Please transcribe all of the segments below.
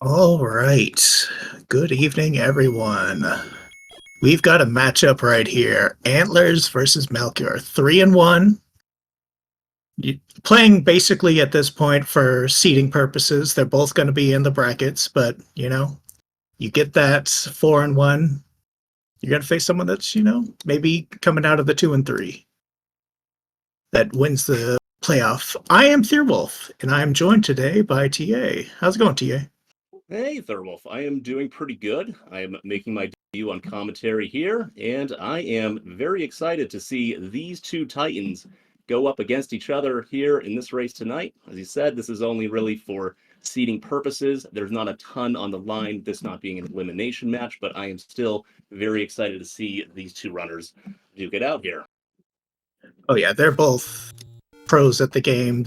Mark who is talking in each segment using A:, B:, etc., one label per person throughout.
A: All right. Good evening, everyone. We've got a matchup right here. Antlerz versus Malchior. 3-1. Playing basically at this point for seeding purposes. They're both going to be in the brackets, but, you get that 4-1. You're going to face someone that's, maybe coming out of the 2-3 that wins the playoff. I am Thierwolf, and I am joined today by TA. How's it going, TA?
B: Hey, Thurwolf. I am doing pretty good. I am making my debut on commentary here, and I am very excited to see these two Titans go up against each other here in this race tonight. As you said, this is only really for seeding purposes. There's not a ton on the line, this not being an elimination match, but I am still very excited to see these two runners duke it out here.
A: Oh yeah, they're both pros at the game.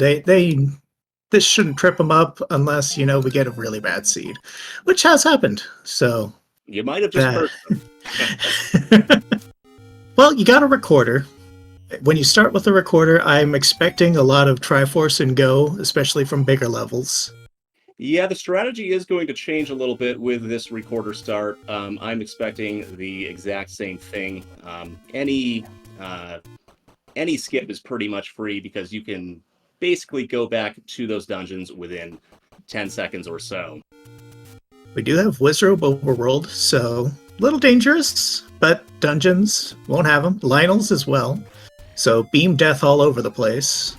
A: This shouldn't trip them up unless, we get a really bad seed, which has happened. So
B: You might have just heard
A: well, you got a recorder. When you start with a recorder, I'm expecting a lot of Triforce and Go, especially from bigger levels.
B: Yeah, the strategy is going to change a little bit with this recorder start. I'm expecting the exact same thing. Any skip is pretty much free because you can basically go back to those dungeons within 10 seconds or so.
A: We do have Wizrobe Overworld, so a little dangerous, but dungeons won't have them. Lionel's as well. So beam death all over the place.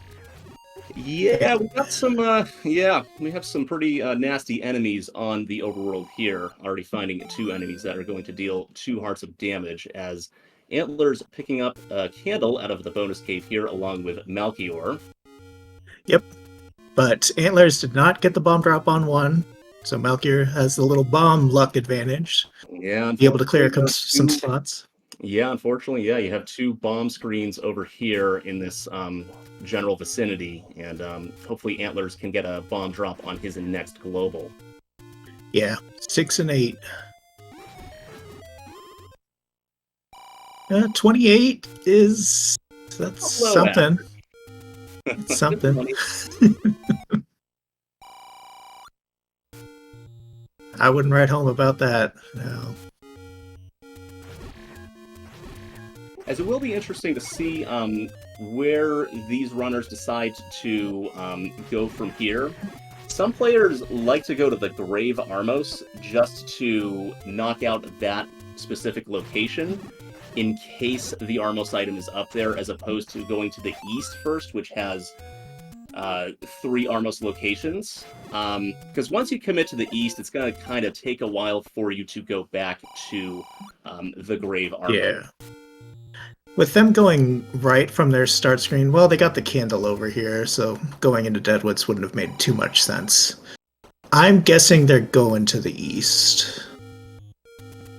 B: Yeah, we got some. We have some pretty nasty enemies on the overworld here. Already finding two enemies that are going to deal 2 hearts of damage. As Antlerz picking up a candle out of the bonus cave here, along with Malchior.
A: Yep, but Antlerz did not get the bomb drop on one, so Malchior has the little bomb luck advantage.
B: Yeah,
A: be able to clear some spots.
B: Yeah, unfortunately, you have 2 bomb screens over here in this general vicinity, and hopefully Antlerz can get a bomb drop on his next global.
A: Yeah, 6 and 8. 28 that's something. It's something. I wouldn't write home about that. No.
B: As it will be interesting to see where these runners decide to go from here. Some players like to go to the Grave Armos just to knock out that specific location in case the Armos item is up there, as opposed to going to the east first, which has 3 Armos locations. Because once you commit to the east, it's going to kind of take a while for you to go back to the Grave Armos.
A: Yeah. With them going right from their start screen, well, they got the candle over here, so going into Deadwoods wouldn't have made too much sense. I'm guessing they're going to the east.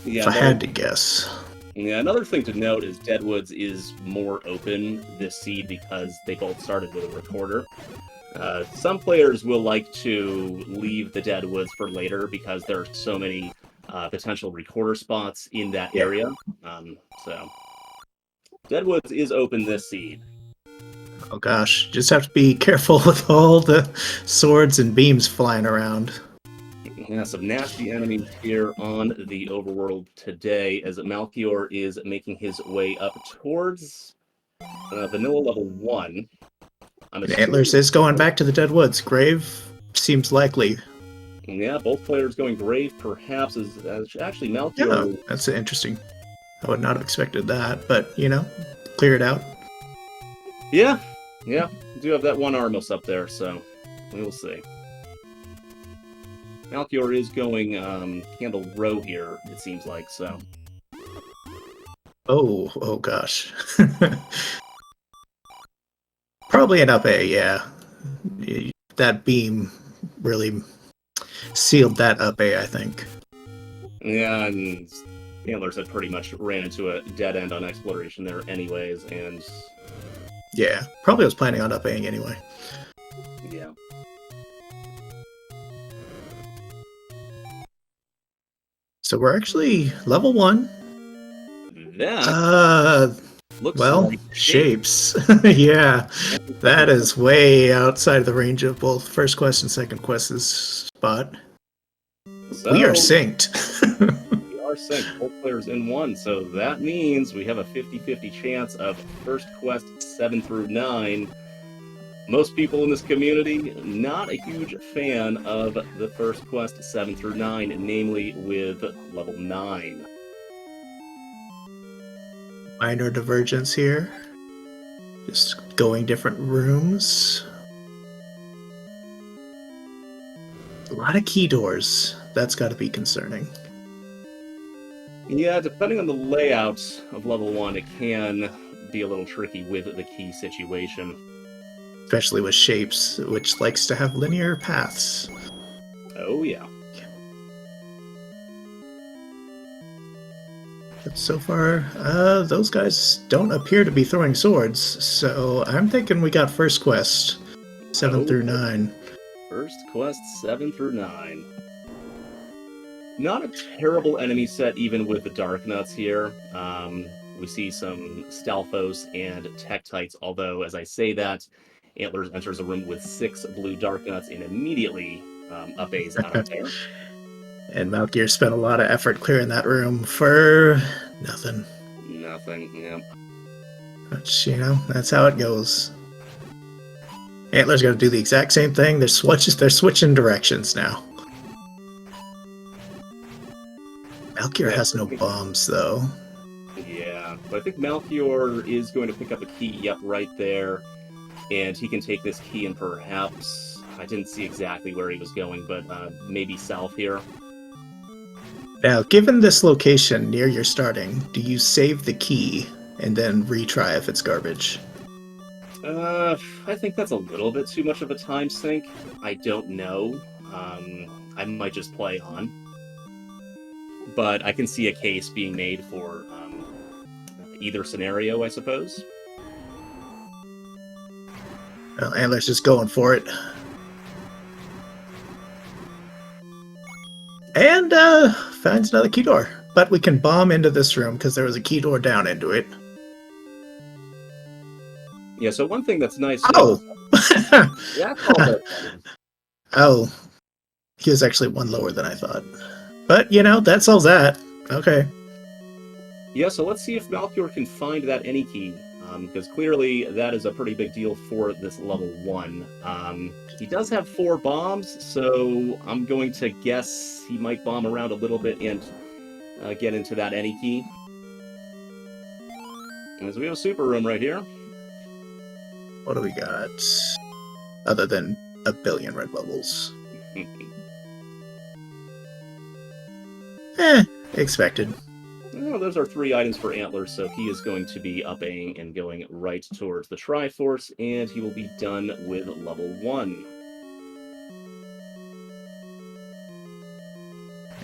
B: Yeah,
A: if I had to guess.
B: Yeah, another thing to note is Deadwoods is more open this seed because they both started with a recorder. Some players will like to leave the Deadwoods for later because there are so many potential recorder spots in that area. So Deadwoods is open this seed.
A: Oh gosh, just have to be careful with all the swords and beams flying around.
B: Yeah, some nasty enemies here on the overworld today, as Malchior is making his way up towards vanilla level 1.
A: Antlerz is going back to the Deadwoods. Grave seems likely.
B: Yeah, both players going Grave, perhaps, as actually Malchior.
A: Yeah, that's interesting. I would not have expected that, but, clear it out.
B: Yeah, we do have that one Armos up there, so we will see. Malchior is going Candle Row here, it seems like, so.
A: Oh gosh. Probably an up A, yeah. That beam really sealed that up A, I think.
B: Yeah, and Antlerz had pretty much ran into a dead end on exploration there anyways, and...
A: Yeah, probably was planning on up A'ing anyway.
B: Yeah.
A: So we're actually level 1.
B: That looks like
A: shapes. Yeah, that is way outside of the range of both first quest and second quest's spot.
B: So
A: We are synced.
B: we are synced, both players in one. So that means we have a 50-50 chance of first quest 7 through 9. Most people in this community not a huge fan of the first quest 7 through 9, namely with level 9.
A: Minor divergence here. Just going different rooms. A lot of key doors. That's got to be concerning.
B: Yeah, depending on the layout of level 1, it can be a little tricky with the key situation.
A: Especially with shapes, which likes to have linear paths.
B: Oh, yeah.
A: But so far, those guys don't appear to be throwing swords, so I'm thinking we got first quest, 7 through 9.
B: First quest 7 through 9. Not a terrible enemy set, even with the Dark Nuts here. We see some Stalfos and Tektites, although, as I say that, Antlerz enters a room with 6 blue Dark Nuts and immediately up-A's out of there.
A: And Malchior spent a lot of effort clearing that room for nothing.
B: Nothing, yeah.
A: Which, that's how it goes. Antler's got to do the exact same thing. They're switching directions now. Malchior has no bombs, though.
B: Yeah, but I think Malchior is going to pick up a key, yep, right there. And he can take this key and perhaps, I didn't see exactly where he was going, but maybe south here.
A: Now, given this location near your starting, do you save the key and then retry if it's garbage?
B: I think that's a little bit too much of a time sink. I don't know. I might just play on. But I can see a case being made for either scenario, I suppose.
A: Well, Antler's just going for it. And finds another key door. But we can bomb into this room because there was a key door down into it.
B: Yeah, so one thing that's nice...
A: Oh!
B: Yeah, call
A: Oh. He was actually one lower than I thought. But, that solves that. Okay.
B: Yeah, so let's see if Malchior can find that any key. Because clearly that is a pretty big deal for this level 1. He does have 4 bombs, so I'm going to guess he might bomb around a little bit and get into that any key. And so we have a super room right here.
A: What do we got? Other than a billion red bubbles. Expected.
B: Well, those are 3 items for Antlerz, so he is going to be upping and going right towards the Triforce, and he will be done with level 1.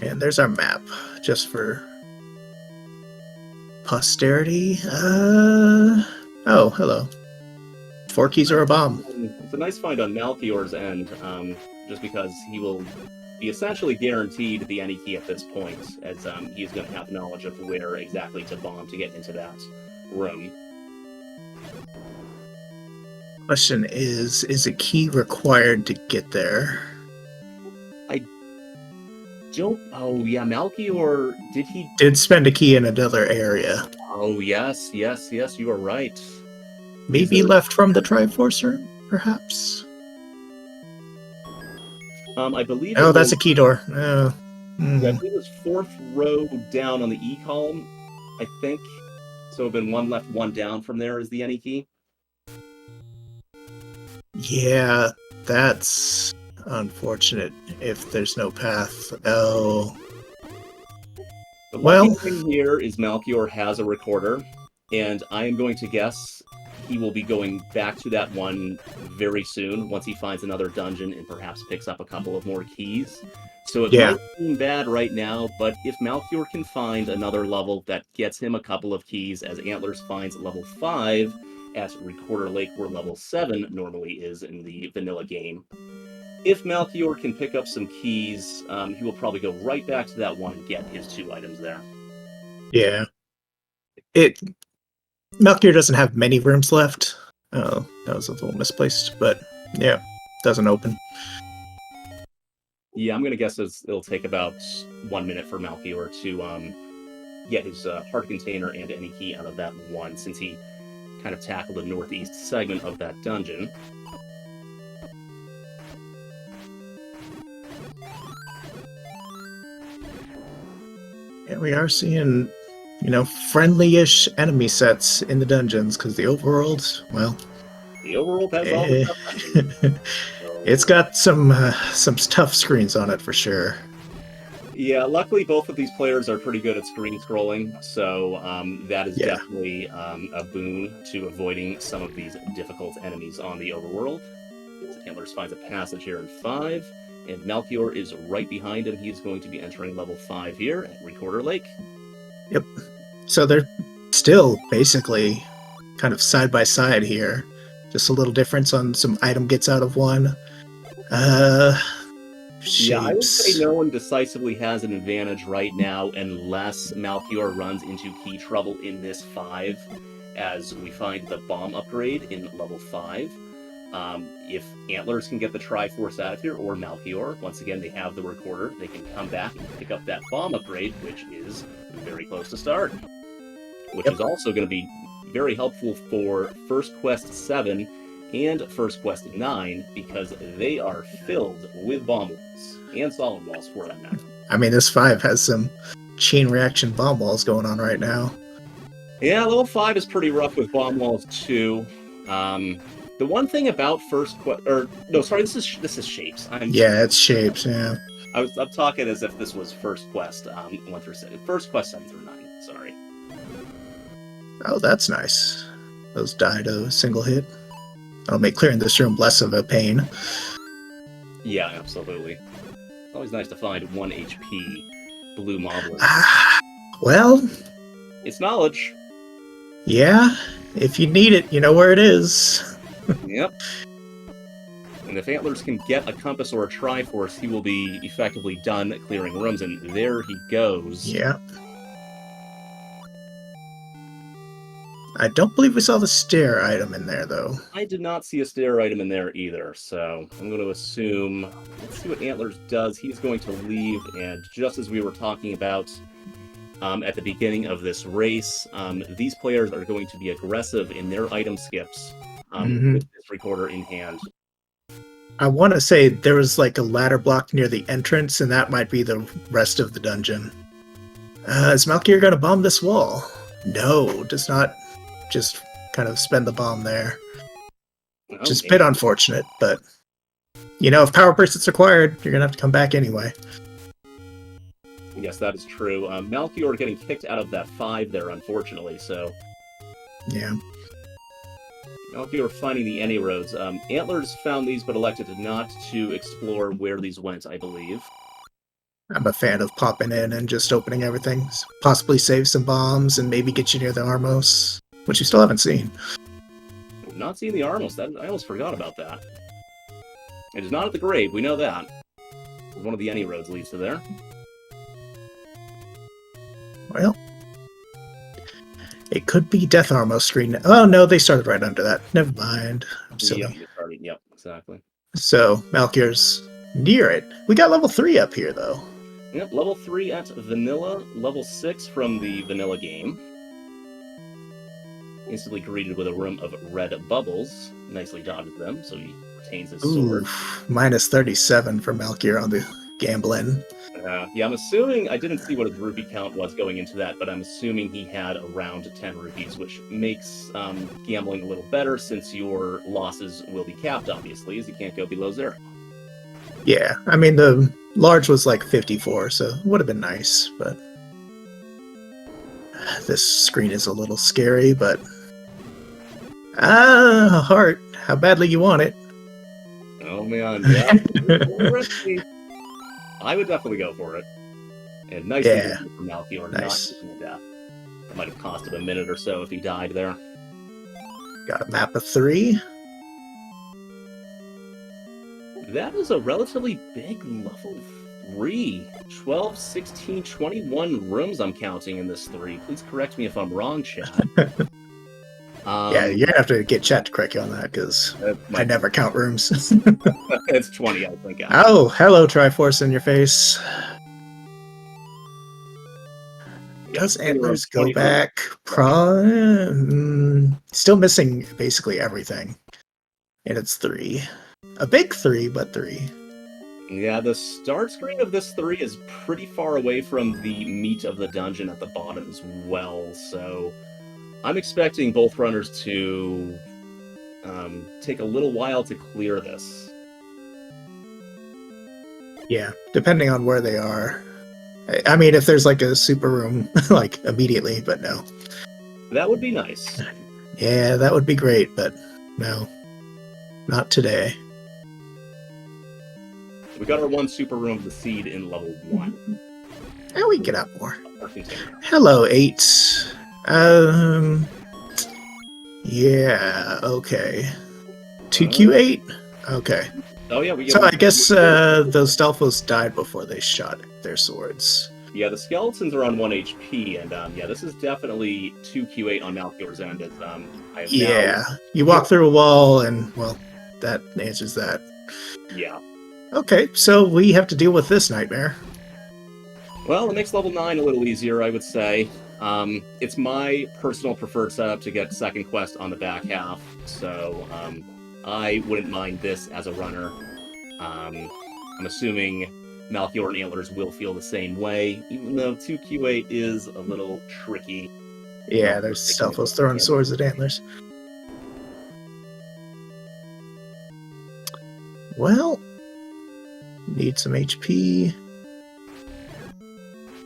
A: And there's our map, just for posterity. Oh, hello. 4 keys or a bomb.
B: It's a nice find on Malchior's end, just because he will be essentially guaranteed the any key at this point, as he's going to have knowledge of where exactly to bomb to get into that room.
A: Question is a key required to get there?
B: Oh, yeah, Malchior,
A: Did spend a key in another area.
B: Oh, yes, you are right.
A: Maybe left from the Triforce room, perhaps?
B: I believe...
A: Oh, that's a key door.
B: Yeah, I believe it was 4th row down on the E column, I think. So it would have been 1 left, 1 down from there is the any key.
A: Yeah, that's unfortunate if there's no path. Oh.
B: The lucky thing here is Malchior has a recorder, and I am going to guess he will be going back to that one very soon, once he finds another dungeon and perhaps picks up a couple of more keys. So it might seem bad right now, but if Malchior can find another level that gets him a couple of keys, as Antlerz finds level 5 at Recorder Lake, where level 7 normally is in the vanilla game, if Malchior can pick up some keys, he will probably go right back to that one and get his 2 items there.
A: Yeah. Malchior doesn't have many rooms left. Oh, that was a little misplaced, but yeah, doesn't open.
B: Yeah, I'm gonna guess it'll take about 1 minute for Malchior to get his heart container and any key out of that one, since he kind of tackled the northeast segment of that dungeon.
A: And we are seeing, friendly-ish enemy sets in the dungeons, because the overworld, well,
B: The overworld has all the tough dungeons.
A: it's got some tough screens on it for sure.
B: Yeah, luckily both of these players are pretty good at screen scrolling, so that is
A: Yeah.
B: definitely a boon to avoiding some of these difficult enemies on the overworld. Antlerz finds a passage here in 5, and Malchior is right behind him. He is going to be entering level 5 here at Recorder Lake.
A: Yep. So they're still basically kind of side by side here. Just a little difference on some item gets out of one.
B: Yeah, I would say
A: Shapes.
B: no one decisively has an advantage right now unless Malchior runs into key trouble in this 5, as we find the bomb upgrade in level 5. If Antlerz can get the Triforce out of here, or Malchior, once again, they have the recorder, they can come back and pick up that bomb upgrade, which is very close to start. Which is also going to be very helpful for First Quest 7 and First Quest 9, because they are filled with bomb walls, and solid walls for that matter.
A: I mean, this 5 has some chain reaction bomb walls going on right now.
B: Yeah, level 5 is pretty rough with bomb walls too. The one thing about First Quest, this is Shapes.
A: Yeah, it's shapes. Yeah.
B: I'm talking as if this was First Quest 1 through 7. First Quest 7 through 9. Sorry.
A: Oh, that's nice. Those died a single hit. That'll make clearing this room less of a pain.
B: Yeah, absolutely. It's always nice to find 1 HP blue moblins.
A: Well,
B: It's knowledge.
A: yeah. If you need it, you know where it is.
B: Yep. And if Antlerz can get a compass or a Triforce, he will be effectively done clearing rooms, and there he goes.
A: Yeah. I don't believe we saw the stair item in there, though.
B: I did not see a stair item in there either, so I'm going to assume... Let's see what Antlerz does. He's going to leave, and just as we were talking about at the beginning of this race, these players are going to be aggressive in their item skips with this recorder in hand.
A: I want to say there was like a ladder block near the entrance, and that might be the rest of the dungeon. Is Malchior going to bomb this wall? No, does not. Just kind of spend the bomb there.
B: Oh,
A: Just a bit unfortunate, but if power burst is required, you're going to have to come back anyway.
B: Yes, that is true. Malchior getting kicked out of that 5 there, unfortunately, so...
A: Yeah.
B: Malchior finding the any roads. Antlerz found these, but elected not to explore where these went, I believe.
A: I'm a fan of popping in and just opening everything. Possibly save some bombs and maybe get you near the Armos, which you still haven't seen.
B: Not seeing the Armos. I almost forgot about that. It is not at the grave, we know that. One of the any roads leads to there.
A: Well, it could be Death Armos screen. Oh, no, they started right under that. Never mind. I'm silly.
B: Yep, exactly.
A: So, Malchior's near it. We got level 3 up here, though.
B: Yep, level 3 at Vanilla, level 6 from the Vanilla game. Instantly greeted with a room of red bubbles. Nicely dodged them, so he retains his sword.
A: Minus 37 for Malchior on the gambling.
B: Yeah, I'm assuming, I didn't see what his rupee count was going into that, but I'm assuming he had around 10 rupees, which makes gambling a little better since your losses will be capped, obviously, as you can't go below 0.
A: Yeah, I mean, the large was like 54, so it would have been nice, but... This screen is a little scary, but... a heart. How badly you want it.
B: Oh, man, yeah. I would definitely go for it. And nice from Malchior, not taking a death. That might have cost him a minute or so if he died there.
A: Got a map of 3.
B: That is a relatively big level 3. 12, 16, 21 rooms I'm counting in this 3. Please correct me if I'm wrong, chat.
A: Yeah, you're gonna have to get chat to correct you on that because I never count rooms.
B: It's 20, I think.
A: Oh, hello, Triforce in your face. Does Antlers go back? Still missing basically everything. And it's 3. A big 3, but 3.
B: Yeah, the start screen of this 3 is pretty far away from the meat of the dungeon at the bottom as well, so I'm expecting both runners to take a little while to clear this.
A: Yeah, depending on where they are. I mean, if there's like a super room, like immediately, but no.
B: That would be nice.
A: Yeah, that would be great, but no. Not today.
B: We got our one super room of the seed in level 1.
A: And we get out more. Hello, 8. Yeah, okay. 2Q8? Okay.
B: Oh yeah,
A: so I guess those Stelphos died before they shot their swords.
B: Yeah, the skeletons are on 1 HP, and yeah, this is definitely 2Q8 on Malchior's end. As
A: you walk through a wall, and well, that answers that.
B: Yeah.
A: Okay, so we have to deal with this nightmare.
B: Well, it makes level 9 a little easier, I would say. It's my personal preferred setup to get second quest on the back half, so I wouldn't mind this as a runner. I'm assuming Malchior and Antlers will feel the same way, even though 2Q8 is a little tricky.
A: Yeah, there's Stelphos throwing swords at Antlers. Well, need some HP.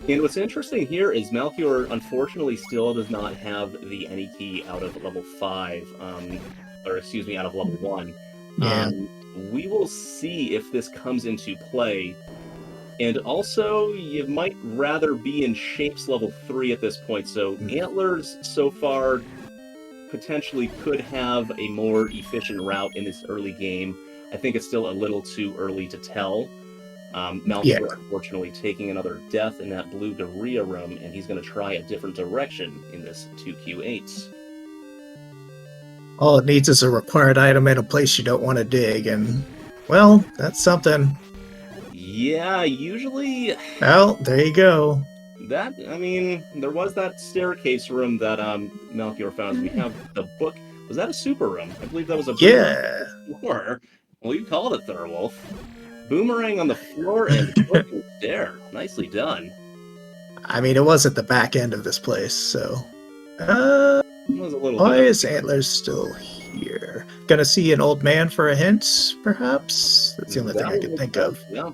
B: And what's interesting here is Malchior, unfortunately, still does not have the any key out of level 5, or excuse me, out of level 1.
A: Yeah.
B: We will see if this comes into play. And also, you might rather be in Shapes level 3 at this point, so Antlers, so far, potentially could have a more efficient route in this early game. I think it's still a little too early to tell. Malchior, unfortunately, taking another death in that blue Garia room, and he's going to try a different direction in this 2Q8.
A: All it needs is a required item in a place you don't want to dig, and, well, that's something.
B: Yeah, usually...
A: Well, there you go.
B: That, I mean, there was that staircase room that Malchior found. We have the book. Was that a super room? I believe that was a floor. Well, you called it, Thurwolf. Boomerang on the floor and broken stair. Nicely done.
A: I mean, it was at the back end of this place, so... why is Antlers still here? Gonna see an old man for a hint, perhaps? That's the only thing I can think of.
B: Yeah.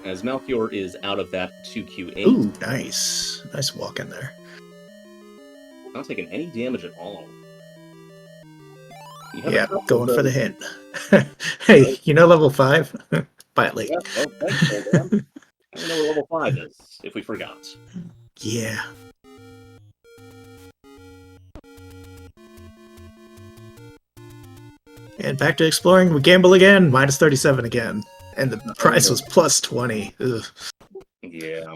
B: As Malchior is out of that 2Q8.
A: Ooh, nice. Nice walk in there.
B: Not taking any damage at all.
A: Yeah, going for the hint. Hey, you know level 5? Quietly.
B: Yeah, well, thanks, man. I don't know what level 5 is, if we forgot.
A: Yeah. And back to exploring. We gamble again. Minus 37 again. And the price was plus 20. Ugh.
B: Yeah.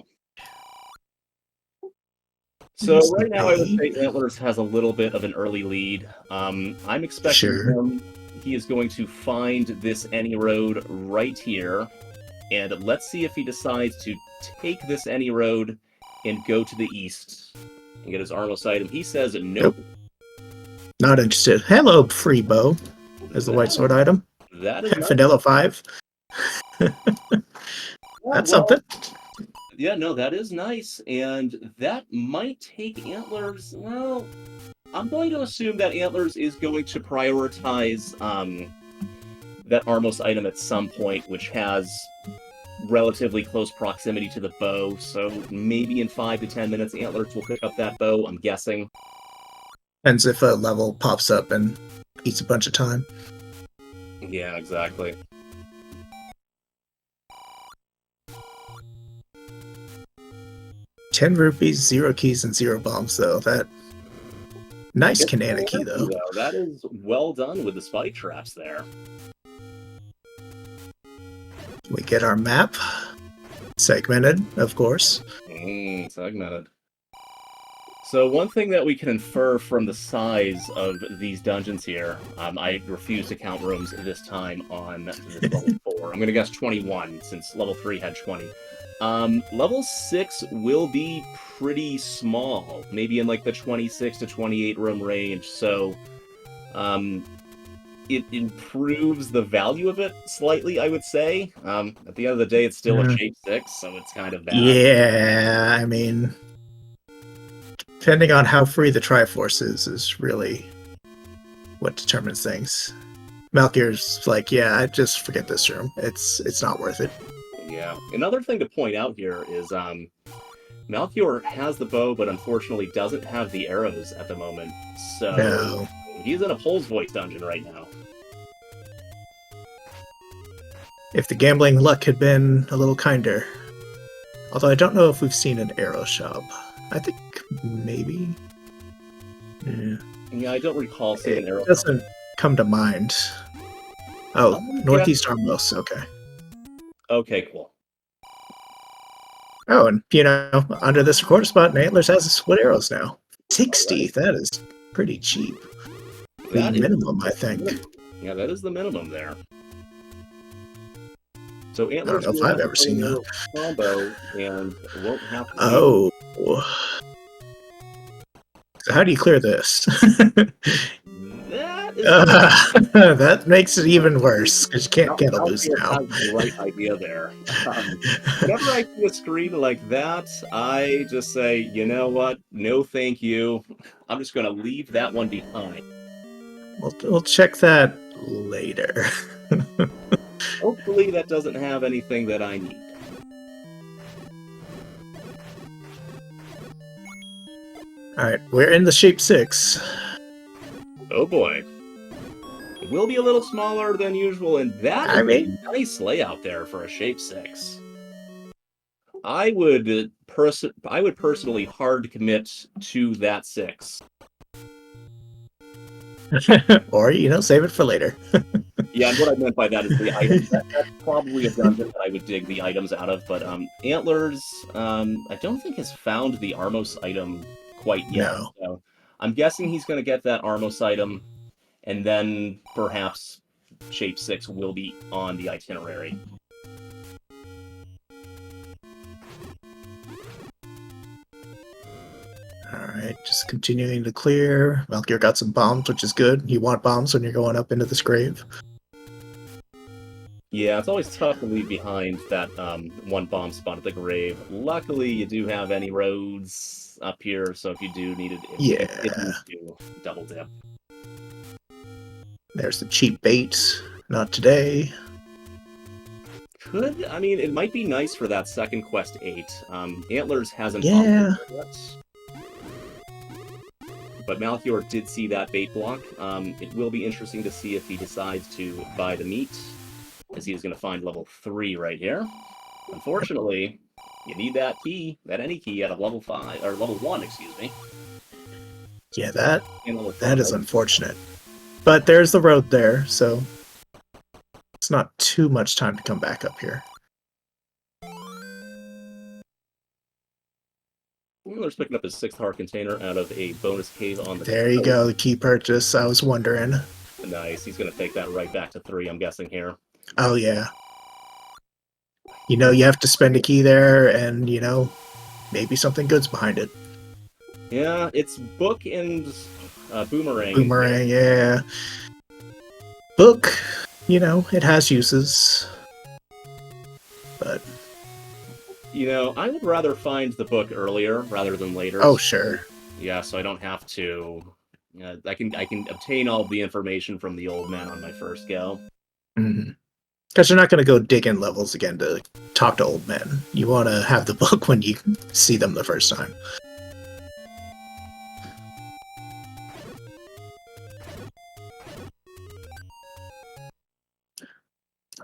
B: So right now, I would say Antlers has a little bit of an early lead. I'm expecting him. He is going to find this any road right here, and let's see if he decides to take this any road and go to the east and get his Armos item. He says nope.
A: Not interested. Hello, free bow. As the white sword item.
B: That is
A: Vanilla 5. That's something.
B: Yeah, no, that is nice, and that might take Antlers. Well, I'm going to assume that Antlers is going to prioritize that Armos item at some point, which has relatively close proximity to the bow, so maybe in 5 to 10 minutes Antlers will pick up that bow, I'm guessing.
A: Depends if a level pops up and eats a bunch of time.
B: Yeah, exactly.
A: ₹10, 0 keys, and 0 bombs, though. That nice Canana key, though.
B: That is well done with the spike traps there.
A: We get our map. Segmented, of course.
B: Segmented. So one thing that we can infer from the size of these dungeons here, I refuse to count rooms this time on this level 4. I'm going to guess 21, since level 3 had 20. Level 6 will be pretty small, maybe in like the 26 to 28 room range, so it improves the value of it slightly, I would say. At the end of the day, it's still a shape 6, so it's kind of bad.
A: Yeah, I mean, depending on how free the Triforce is really what determines things. Malchior's like, yeah, I just forget this room. It's not worth it.
B: Yeah. Another thing to point out here is Malchior has the bow, but unfortunately doesn't have the arrows at the moment. So
A: No.
B: he's in a Pole's Voice dungeon right now.
A: If the gambling luck had been a little kinder. Although I don't know if we've seen an arrow shop. I think maybe.
B: Yeah, I don't recall seeing an arrow
A: shop. It doesn't come to mind. Oh, Northeast Armos, okay.
B: Okay, cool.
A: Oh, and under this recorder spot, Antlerz has split arrows now. 60, right. That is pretty cheap. The minimum, I think.
B: Yeah, that is the minimum there. So Antlerz,
A: I don't know if I've ever seen that.
B: Combo and won't have to.
A: Oh. So how do you clear this? That makes it even worse because you can't get a lose now.
B: The right idea there. Whenever I see a screen like that, I just say, you know what? No, thank you. I'm just going to leave that one behind.
A: We'll check that later.
B: Hopefully that doesn't have anything that I need.
A: Alright, we're in the shape 6.
B: Oh boy. It will be a little smaller than usual, and that is a nice layout there for a shape 6. I would personally hard commit to that 6.
A: Or, save it for later.
B: Yeah, and what I meant by that is the items. That's probably a dungeon that I would dig the items out of, but Antlerz, I don't think has found the Armos item quite yet.
A: No.
B: So I'm guessing he's going to get that Armos item, and then perhaps Shape 6 will be on the itinerary.
A: Alright, just continuing to clear. Malchior got some bombs, which is good. You want bombs when you're going up into this grave.
B: Yeah, it's always tough to leave behind that one bomb spot at the grave. Luckily, you do have any roads up here, so if you do need it, it needs to double dip.
A: There's the cheap bait. Not today.
B: It might be nice for that second quest 8. Antlerz hasn't
A: yet.
B: But Malchior did see that bait block. It will be interesting to see if he decides to buy the meat, as he is going to find level 3 right here. Unfortunately, you need that key, that any key at a level 5 or level 1, excuse me.
A: Yeah, that is unfortunate. But there's the road there, so it's not too much time to come back up here.
B: Antlerz picking up his 6th heart container out of a bonus cave on the.
A: There you go, the key purchase. I was wondering.
B: Nice. He's going to take that right back to 3, I'm guessing here.
A: Oh, yeah. You have to spend a key there, and, maybe something good's behind it.
B: Yeah, it's book and boomerang.
A: Boomerang, yeah. Book, it has uses. But...
B: I would rather find the book earlier rather than later.
A: Oh, sure.
B: Yeah, so I don't have to... I can obtain all the information from the old man on my first go.
A: Mm-hmm. Because you're not going to go dig in levels again to talk to old men. You want to have the book when you see them the first time.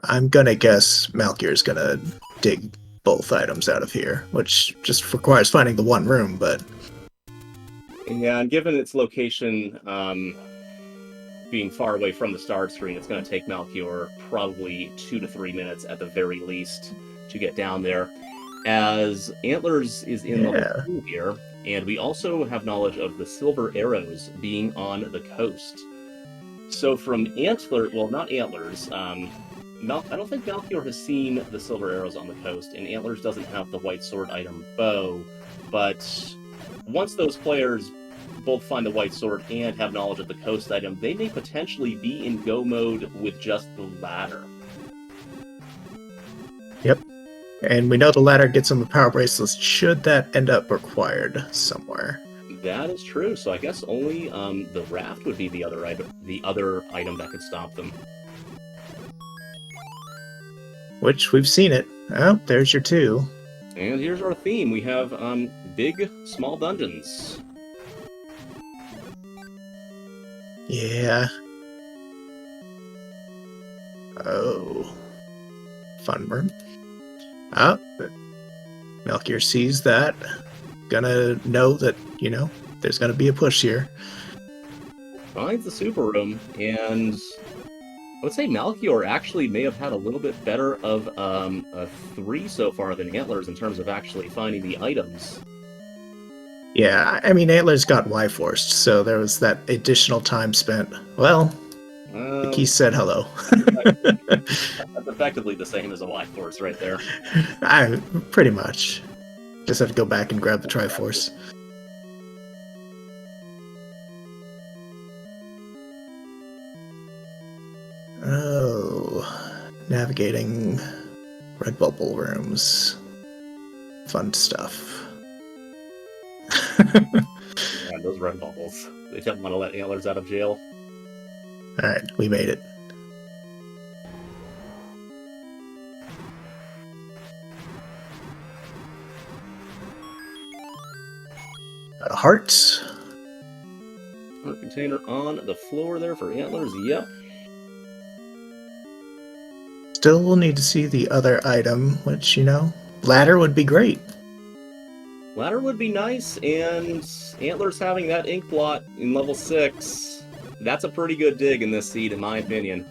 A: I'm going to guess Malchior's going to dig both items out of here, which just requires finding the one room, but...
B: Yeah, and given its location, being far away from the start screen, it's going to take Malchior probably 2 to 3 minutes at the very least to get down there. As Antlerz is in level 2 here, and we also have knowledge of the silver arrows being on the coast. So from Antlerz, well, not Antlerz, I don't think Malchior has seen the silver arrows on the coast, and Antlerz doesn't have the white sword item bow, but once those players both find the white sword and have knowledge of the coast item, they may potentially be in go mode with just the ladder.
A: Yep. And we know the ladder gets them the power bracelets should that end up required somewhere.
B: That is true. So I guess only the raft would be the other item that could stop them.
A: Which we've seen it. Oh, there's your 2.
B: And here's our theme. We have big, small dungeons.
A: Yeah. Oh. Fun room. Ah, Malchior sees that. Gonna know that, there's gonna be a push here.
B: Finds the super room, and I would say Malchior actually may have had a little bit better of a 3 so far than Antlerz in terms of actually finding the items.
A: Yeah, I mean, Antlerz got Y-forced, so there was that additional time spent. Well, the key said hello.
B: That's effectively the same as a Y-force right there.
A: Pretty much. Just have to go back and grab the Triforce. Oh, navigating red bubble rooms. Fun stuff.
B: Yeah, those red bubbles. They didn't want to let Antlerz out of jail.
A: Alright, we made it. Got a heart.
B: Heart container on the floor there for Antlerz. Yep.
A: Still will need to see the other item, which, ladder would be great.
B: Ladder would be nice, and Antlerz having that ink blot in level 6, that's a pretty good dig in this seed, in my opinion.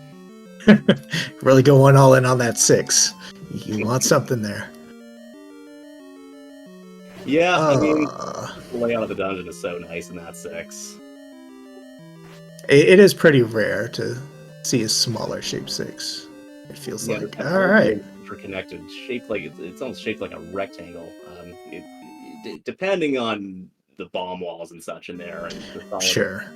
A: Really going all in on that 6. You want something there.
B: Yeah, I mean, the layout of the dungeon is so nice in that 6.
A: It is pretty rare to see a smaller shape 6. It feels like. All right.
B: Interconnected, shaped like it's almost shaped like a rectangle. Depending on the bomb walls and such in there. And the
A: sure.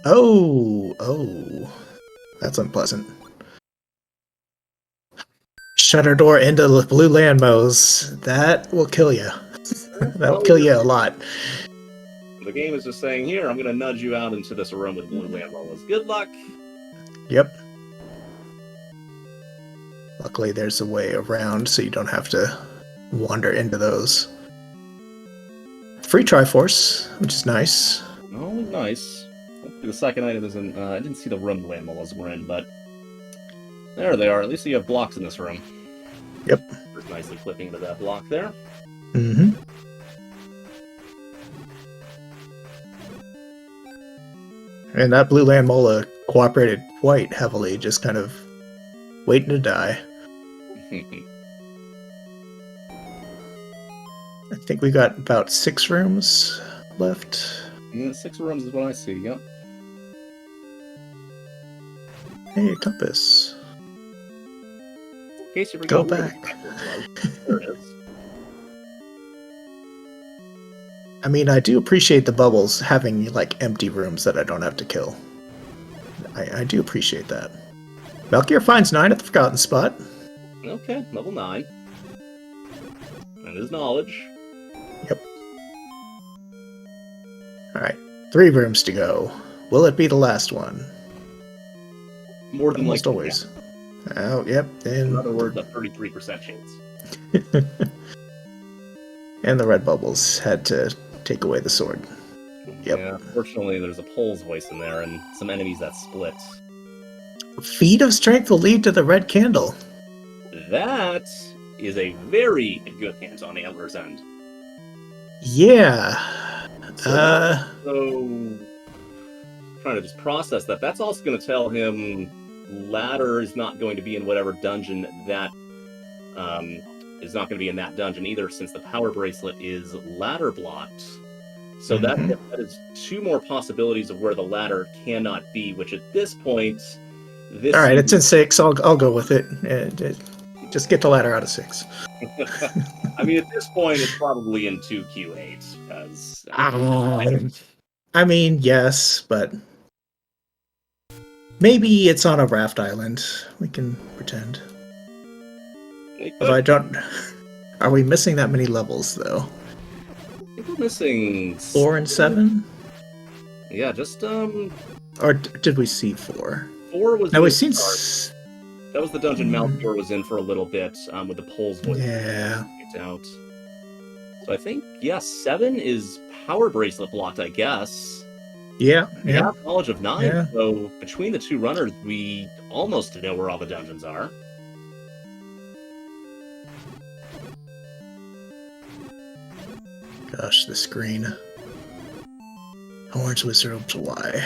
A: Oh, that's unpleasant. Shutter door into the blue landmos. That will kill you. That'll kill you a lot.
B: The game is just saying, here, I'm going to nudge you out into this room with blue landmos. Good luck.
A: Yep. Luckily, there's a way around, so you don't have to wander into those. Free Triforce, which is nice.
B: Oh, nice. Hopefully the second item isn't... I didn't see the room the landmollas were in, but... There they are. At least you have blocks in this room.
A: Yep.
B: Just nicely clipping into that block there.
A: Mm-hmm. And that blue landmola cooperated quite heavily, just kind of waiting to die. I think we got about 6 rooms left.
B: Yeah, 6 rooms is what I see, yep.
A: Hey, compass.
B: In case you
A: Go back.
B: There it is.
A: I mean, I do appreciate the bubbles having, empty rooms that I don't have to kill. I do appreciate that. Malchior finds 9 at the Forgotten Spot.
B: Okay, level 9. And his knowledge.
A: Yep. Alright, 3 rooms to go. Will it be the last one?
B: More than
A: almost always. Yeah. Oh, yep. And
B: in other words, a 33% chance.
A: And the red bubbles had to take away the sword. Yep.
B: Yeah, fortunately, there's a Pole's voice in there and some enemies that split.
A: Feat of Strength will lead to the red candle.
B: That is a very good hint on Antler's end.
A: Yeah.
B: So trying to just process that. That's also going to tell him ladder is not going to be in whatever dungeon that is not going to be in that dungeon either, since the power bracelet is ladder blocked. So that is two more possibilities of where the ladder cannot be, which at this point, this
A: all right, it's in 6. I'll go with it. Just get the ladder out of 6.
B: I mean, at this point, it's probably in 2Q8 because
A: I mean, yes, but maybe it's on a raft island. We can pretend. If I don't, are we missing that many levels though?
B: I think we're missing
A: 4 and 7.
B: Yeah, just
A: Or did we see 4?
B: 4 was
A: no, we've seen.
B: That was the dungeon Malchior was in for a little bit with the poles voice.
A: Yeah.
B: Out. So I think, 7 is power bracelet blocked, I guess.
A: Yeah.
B: We have knowledge of 9,
A: Yeah.
B: so between the two runners, we almost know where all the dungeons are.
A: Gosh, the screen. Orange Wizard Y.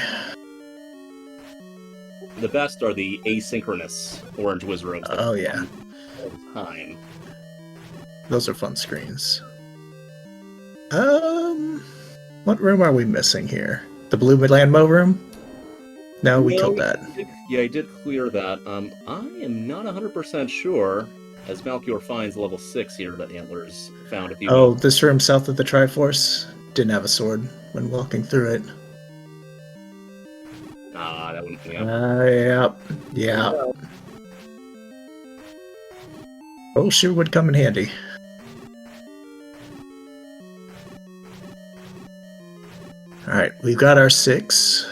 B: The best are the asynchronous orange wizards.
A: Oh yeah.
B: All the time.
A: Those are fun screens. What room are we missing here? The Blue Midland room? No, we killed that.
B: I did clear that. I am not 100% sure, as Malchior finds level 6 here that Antlerz found a few.
A: Oh, this room south of the Triforce didn't have a sword when walking through it.
B: That wouldn't.
A: Yeah. Oh, sure would come in handy. Alright, we've got our 6.
B: So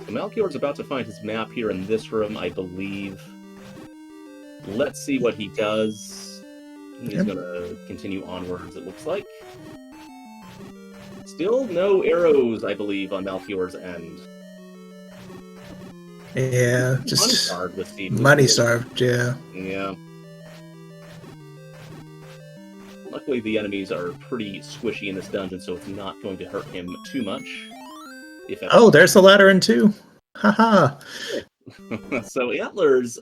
B: Malchior's about to find his map here in this room, I believe. Let's see what he does. He's going to continue onwards, it looks like. Still no arrows, I believe, on Malchior's end.
A: Yeah, just
B: money starved with Steve.
A: Money starved, yeah.
B: Yeah. Luckily, the enemies are pretty squishy in this dungeon, so it's not going to hurt him too much.
A: Oh, there's the ladder in 2. Haha.
B: So Antlerz,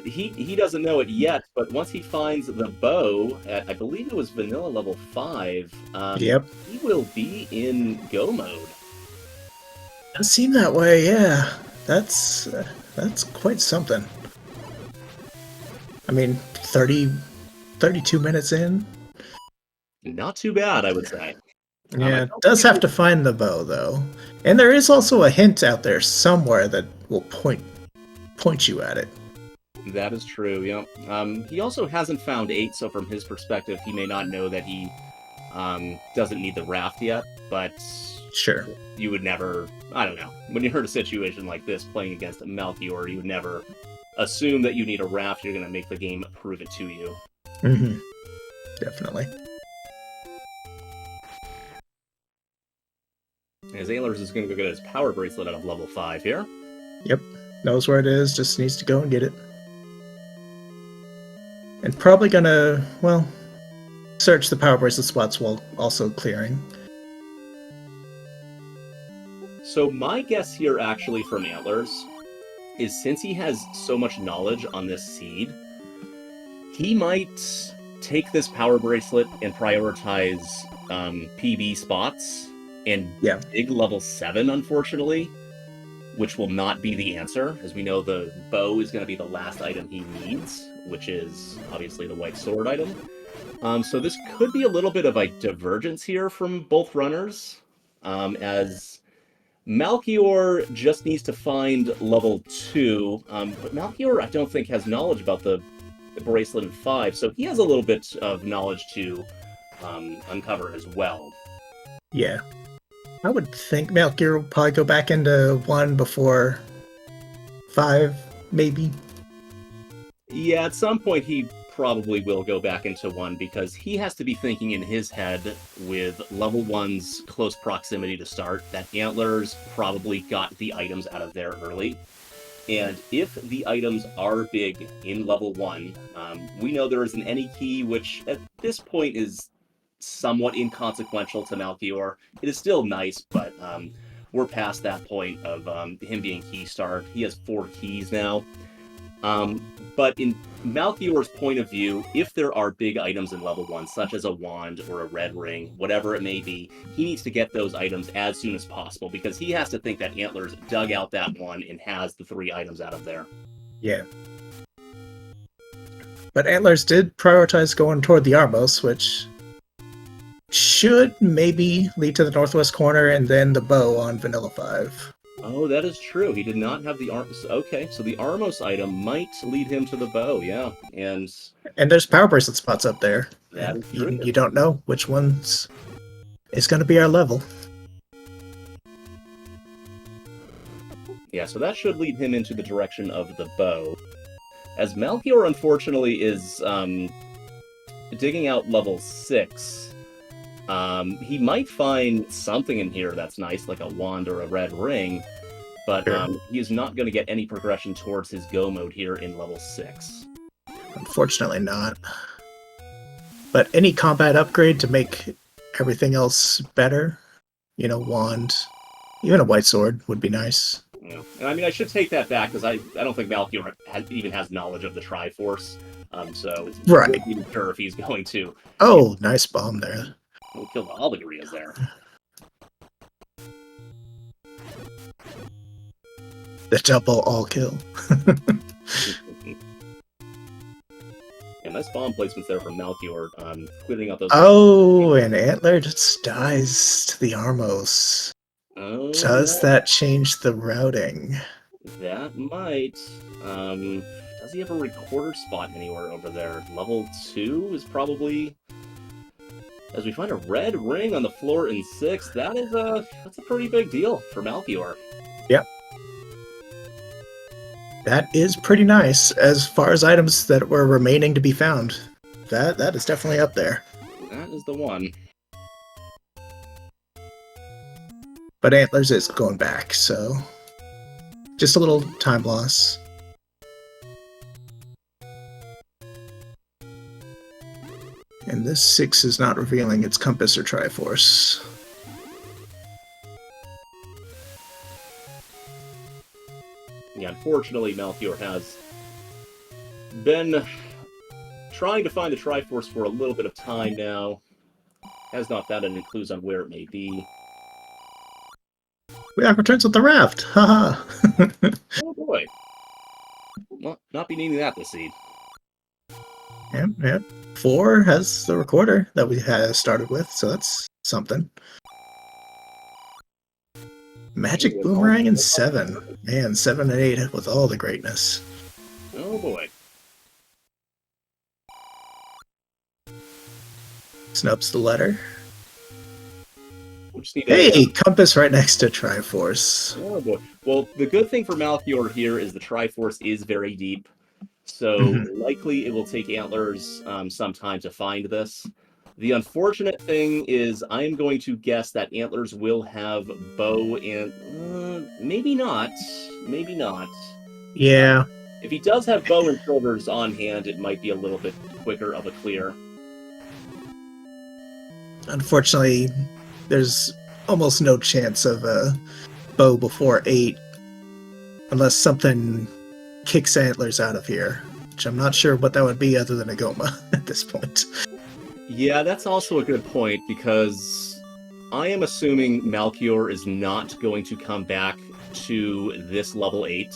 B: he doesn't know it yet, but once he finds the bow at, I believe it was vanilla level 5,
A: yep,
B: he will be in go mode.
A: Does seem that way, yeah. That's quite something. I mean, 32 minutes in.
B: Not too bad, I would say.
A: Yeah, does have to find the bow though, and there is also a hint out there somewhere that will point you at it.
B: That is true. Yeah. He also hasn't found 8, so from his perspective, he may not know that he doesn't need the raft yet. But
A: sure,
B: you would never. I don't know. When you heard a situation like this playing against a Malchior, you would never assume that you need a raft. You're going to make the game prove it to you.
A: Mm-hmm. Definitely.
B: As Antlerz is going to go get his power bracelet out of level 5 here.
A: Yep. Knows where it is, just needs to go and get it. And probably gonna, well, search the power bracelet spots while also clearing.
B: So my guess here actually from Antlerz is since he has so much knowledge on this seed, he might take this power bracelet and prioritize PB spots and dig level 7, unfortunately, which will not be the answer, as we know the bow is going to be the last item he needs, which is obviously the white sword item. So this could be a little bit of a divergence here from both runners, as Malchior just needs to find level 2, but Malchior I don't think has knowledge about the bracelet in 5, so he has a little bit of knowledge to uncover as well.
A: Yeah. I would think Malchior will probably go back into 1 before 5, maybe.
B: Yeah, at some point he probably will go back into 1, because he has to be thinking in his head with level 1's close proximity to start that Antlerz probably got the items out of there early. And if the items are big in level 1, we know there is an any key, which at this point is somewhat inconsequential to Malchior. It is still nice, but we're past that point of him being key starved. He has 4 keys now. But in Malchior's point of view, if there are big items in level 1, such as a wand or a red ring, whatever it may be, he needs to get those items as soon as possible, because he has to think that Antlerz dug out that one and has the 3 items out of there.
A: Yeah. But Antlerz did prioritize going toward the Armos, which should maybe lead to the northwest corner and then the bow on Vanilla 5.
B: Oh, that is true. He did not have the Armos. Okay, so the Armos item might lead him to the bow, yeah. And
A: there's power bracelet spots up there.
B: That is true.
A: You don't know which ones is going to be our level.
B: Yeah, so that should lead him into the direction of the bow. As Malchior, unfortunately, is digging out level 6, he might find something in here that's nice, like a wand or a red ring, but he's not going to get any progression towards his go mode here in level 6.
A: Unfortunately not. But any combat upgrade to make everything else better, wand, even a white sword would be nice.
B: Yeah. And I mean, I should take that back, because I don't think Malchior even has knowledge of the Triforce, so it's
A: right.
B: Not even sure if he's going to.
A: Oh, nice bomb there.
B: We'll kill all the Gurias there.
A: The double all kill.
B: Yeah, nice bomb placements there from Malchior, clearing out those...
A: Oh, and Antler just dies to the Armos.
B: Oh,
A: Does that change the routing?
B: That might. Does he have a recorder spot anywhere over there? Level 2 is probably... As we find a red ring on the floor in 6, that's a pretty big deal for Malchior.
A: Yep. That is pretty nice. As far as items that were remaining to be found, that is definitely up there.
B: That is the one.
A: But Antlerz is going back, so just a little time loss. And this 6 is not revealing its compass or Triforce.
B: Yeah, unfortunately, Malchior has been trying to find the Triforce for a little bit of time now. Has not found any clues on where it may be.
A: Weak returns with the raft! Haha!
B: Oh boy. Not be needing that this seed.
A: Yep. 4 has the recorder that we had started with, so that's something. Magic Boomerang and 7. Man, 7 and 8 with all the greatness.
B: Oh boy.
A: Snubs the letter.
B: Hey,
A: compass right next to Triforce.
B: Oh boy. Well, the good thing for Malchior here is the Triforce is very deep. So likely it will take Antlerz some time to find this. The unfortunate thing is I'm going to guess that Antlerz will have bow and... maybe not. Maybe not.
A: Yeah.
B: If he does have bow and silvers on hand, it might be a little bit quicker of a clear.
A: Unfortunately, there's almost no chance of a bow before 8. Unless something kicks Antlerz out of here. Which I'm not sure what that would be other than a Goma at this point.
B: Yeah, that's also a good point, because I am assuming Malchior is not going to come back to this level 8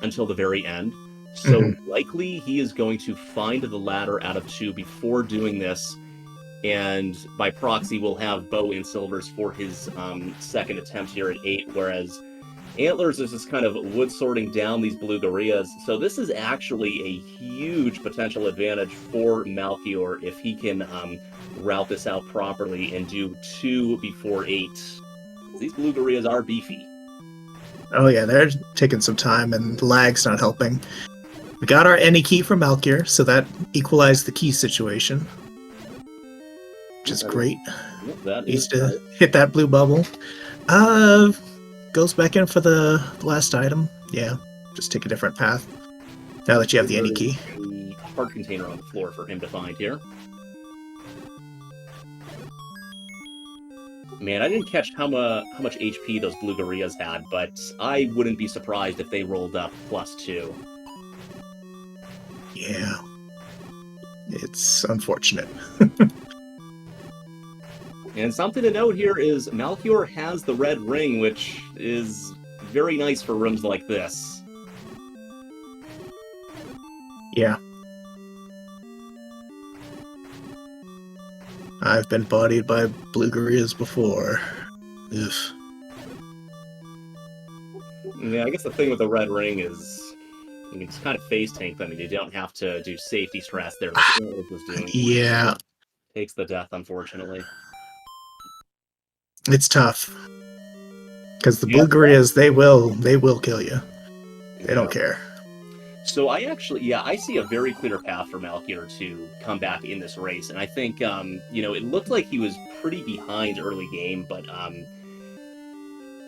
B: until the very end. So likely he is going to find the ladder out of 2 before doing this, and by proxy will have bow and silvers for his second attempt here at 8, whereas Antlerz is just kind of wood sorting down these blue Gurias, so this is actually a huge potential advantage for Malchior if he can route this out properly and do 2 before 8. These blue Gurias are beefy.
A: Oh yeah, they're taking some time, and lag's not helping. We got our any key from Malchior, so that equalized the key situation. Which is great. Needs to hit that blue bubble. Goes back in for the last item. Yeah, just take a different path. Now that you have the any key.
B: A heart container on the floor for him to find here. Man, I didn't catch how much HP those blue gorillas had, but I wouldn't be surprised if they rolled up +2.
A: Yeah. It's unfortunate.
B: And something to note here is Malchior has the red ring, which is very nice for rooms like this.
A: Yeah. I've been bodied by blue gorillas before. Ugh.
B: Yeah, I guess the thing with the red ring is, I mean, it's kind of phase tank. I mean, you don't have to do safety stress there like Antlerz was doing.
A: Yeah,
B: Takes the death, unfortunately.
A: it's tough. Because the
B: Yeah.
A: blue gorillas, they will kill you. They don't care.
B: So I see a very clear path for Malchior to come back in this race, and I think, it looked like he was pretty behind early game, but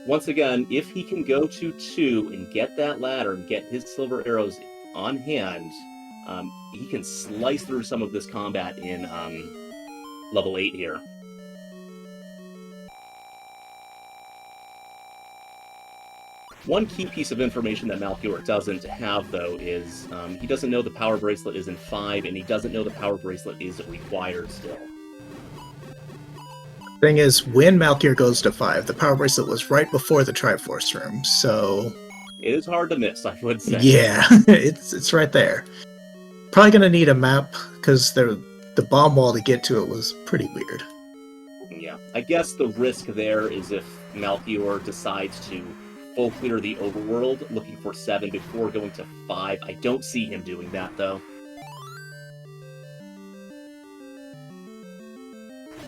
B: once again, if he can go to 2 and get that ladder and get his silver arrows on hand, he can slice through some of this combat in level 8 here. One key piece of information that Malchior doesn't have, though, is he doesn't know the power bracelet is in 5, and he doesn't know the power bracelet is required still.
A: Thing is, when Malchior goes to 5, the power bracelet was right before the Triforce room, so
B: It is hard to miss, I would say.
A: yeah, it's right there. Probably gonna need a map because the bomb wall to get to it was pretty weird.
B: Yeah, I guess the risk there is if Malchior decides to full clear the overworld, looking for 7 before going to 5. I don't see him doing that, though.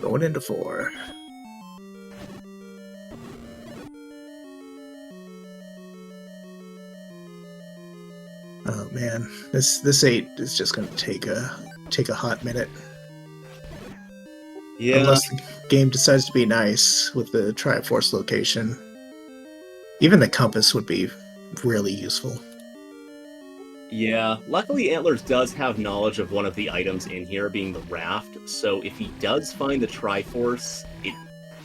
A: Going into 4. Oh man, this 8 is just gonna take a hot minute.
B: Yeah.
A: Unless the game decides to be nice with the Triforce location. Even the compass would be really useful.
B: Yeah, luckily Antlerz does have knowledge of one of the items in here, being the raft, so if he does find the Triforce, it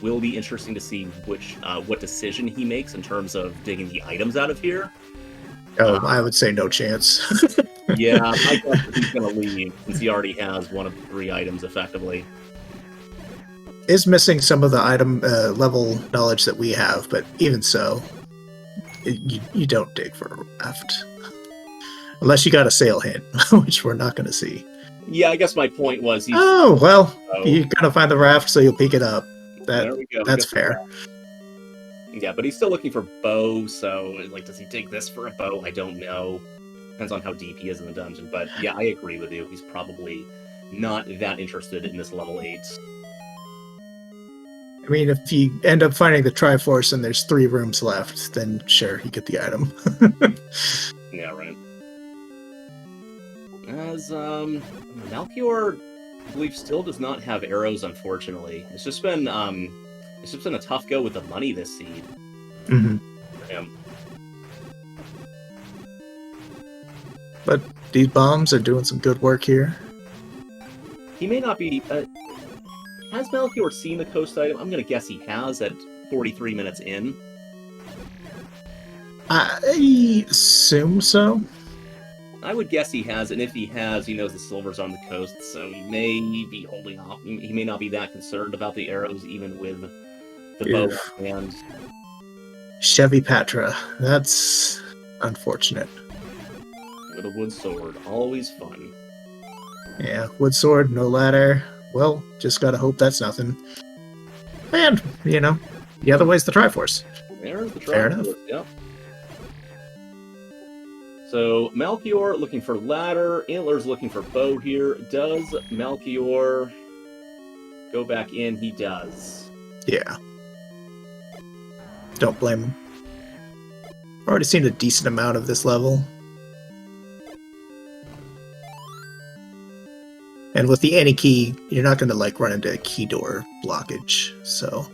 B: will be interesting to see what decision he makes in terms of digging the items out of here.
A: Oh, I would say no chance.
B: Yeah, I guess he's going to leave, since he already has one of the 3 items, effectively.
A: Is missing some of the item level knowledge that we have, but even so, you don't dig for a raft. Unless you got a sail hint, which we're not going to see.
B: Yeah, I guess my point was he's...
A: Oh, well, you're going to find the raft, so you'll pick it up.
B: There we go.
A: That's fair.
B: Yeah, but he's still looking for bow, so, like, does he dig this for a bow? I don't know. Depends on how deep he is in the dungeon, but yeah, I agree with you. He's probably not that interested in this level 8.
A: I mean, if you end up finding the Triforce and there's 3 rooms left, then sure, you get the item.
B: Yeah, right. As, Malchior, I believe, still does not have arrows, unfortunately. It's just been a tough go with the money this seed.
A: Mm-hmm.
B: For him.
A: But these bombs are doing some good work here.
B: He may not be... has Malchior seen the coast item? I'm going to guess he has at 43 minutes in.
A: I assume so.
B: I would guess he has, and if he has, he knows the silver's on the coast, so he may be holding off. He may not be that concerned about the arrows, even with the bow and
A: Chevy Patra. That's unfortunate.
B: with a wood sword. Always fun.
A: Yeah, wood sword, no ladder. Well, just gotta hope that's nothing. And, the other way's the Triforce.
B: There's the Triforce.
A: Fair enough.
B: Yep. So, Malchior looking for ladder, Antlerz looking for bow here. Does Malchior go back in? He does.
A: Yeah. Don't blame him. Already seen a decent amount of this level. And with the any key, you're not going to run into key door blockage, so...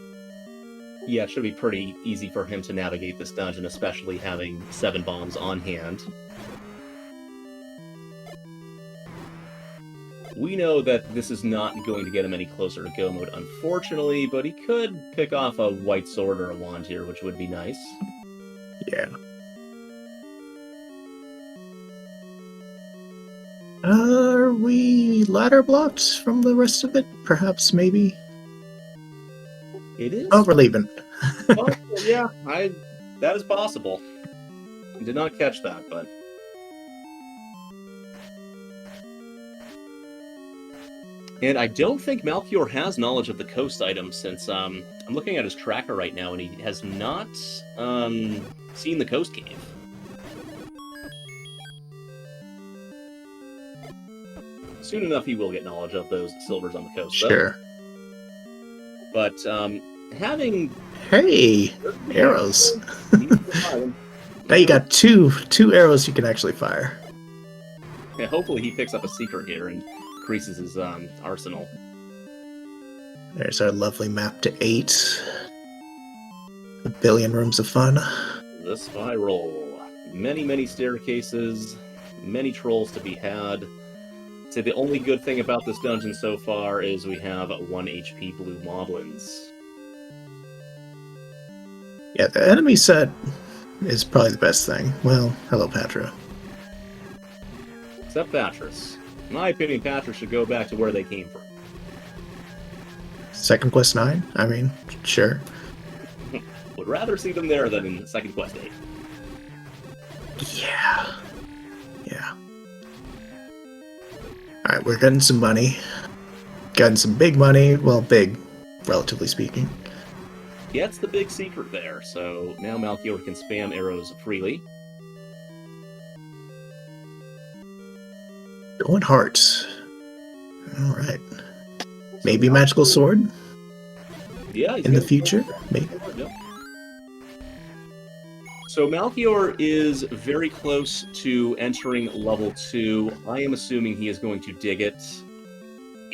B: Yeah, it should be pretty easy for him to navigate this dungeon, especially having 7 bombs on hand. We know that this is not going to get him any closer to Go mode, unfortunately, but he could pick off a white sword or a wand here, which would be nice.
A: Yeah. Are we ladder blocked from the rest of it? Perhaps, maybe?
B: It is.
A: Oh, we're leaving.
B: Oh, yeah, that is possible. I did not catch that, but... And I don't think Malchior has knowledge of the coast item, since I'm looking at his tracker right now, and he has not seen the coast cave. Soon enough, he will get knowledge of those silvers on the coast, though.
A: Sure.
B: But having...
A: Hey! Arrows. Now you got two arrows you can actually fire.
B: Yeah, hopefully he picks up a secret here and increases his arsenal.
A: There's our lovely map to 8. A billion rooms of fun.
B: The spiral. Many, many staircases. Many trolls to be had. I'd say the only good thing about this dungeon so far is we have 1 HP blue moblins.
A: Yeah, the enemy set is probably the best thing. Well, hello, Patra.
B: Except Patras. In my opinion, Patras should go back to where they came from.
A: Second Quest 9? I mean, sure.
B: Would rather see them there than in Second Quest 8.
A: Yeah. Yeah. Alright, we're getting some money. Getting some big money. Well, big, relatively speaking.
B: Gets the big secret there, so now Malchior can spam arrows freely.
A: Going hearts. Alright. Maybe magical sword?
B: Yeah,
A: in the future? Maybe.
B: So Malchior is very close to entering level 2. I am assuming he is going to dig it,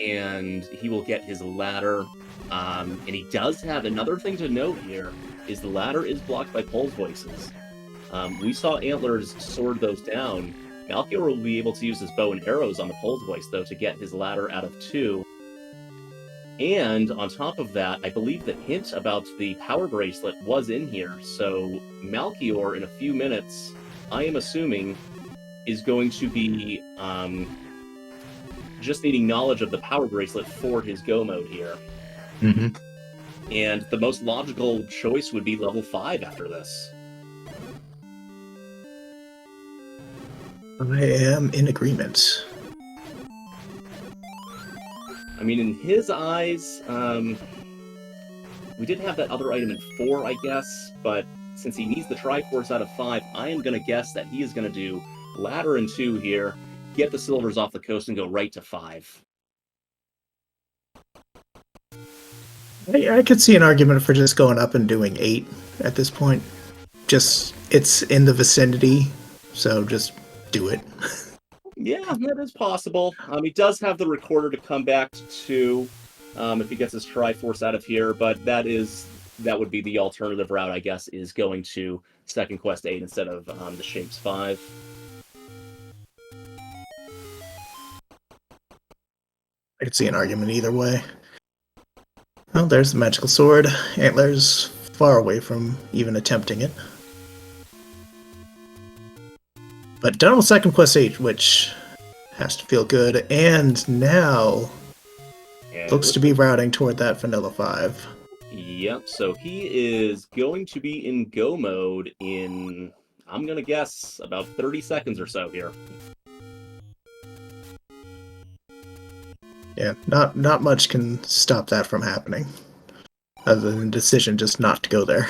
B: and he will get his ladder. And he does have another thing to note here, is the ladder is blocked by Pole's voices. We saw Antlerz sword those down. Malchior will be able to use his bow and arrows on the Pole's voice, though, to get his ladder out of 2. And on top of that, I believe the hint about the power bracelet was in here. So Malchior, in a few minutes, I am assuming, is going to be just needing knowledge of the power bracelet for his go mode here.
A: Mm-hmm.
B: And the most logical choice would be level 5 after this.
A: I am in agreement.
B: I mean, in his eyes, we did have that other item in 4, I guess, but since he needs the Triforce out of 5, I am going to guess that he is going to do ladder in 2 here, get the silvers off the coast, and go right to 5.
A: I could see an argument for just going up and doing 8 at this point. Just, it's in the vicinity, so just do it.
B: Yeah, that is possible. He does have the recorder to come back to if he gets his Triforce out of here, but that would be the alternative route, I guess, is going to Second Quest 8 instead of the Shapes 5.
A: I could see an argument either way. Well, there's the magical sword. Antlerz far away from even attempting it. But done with Second Quest 8, which has to feel good, and now looks to be routing toward that Vanilla 5.
B: Yep, so he is going to be in go mode in, I'm going to guess, about 30 seconds or so here.
A: Yeah, not much can stop that from happening, other than the decision just not to go there.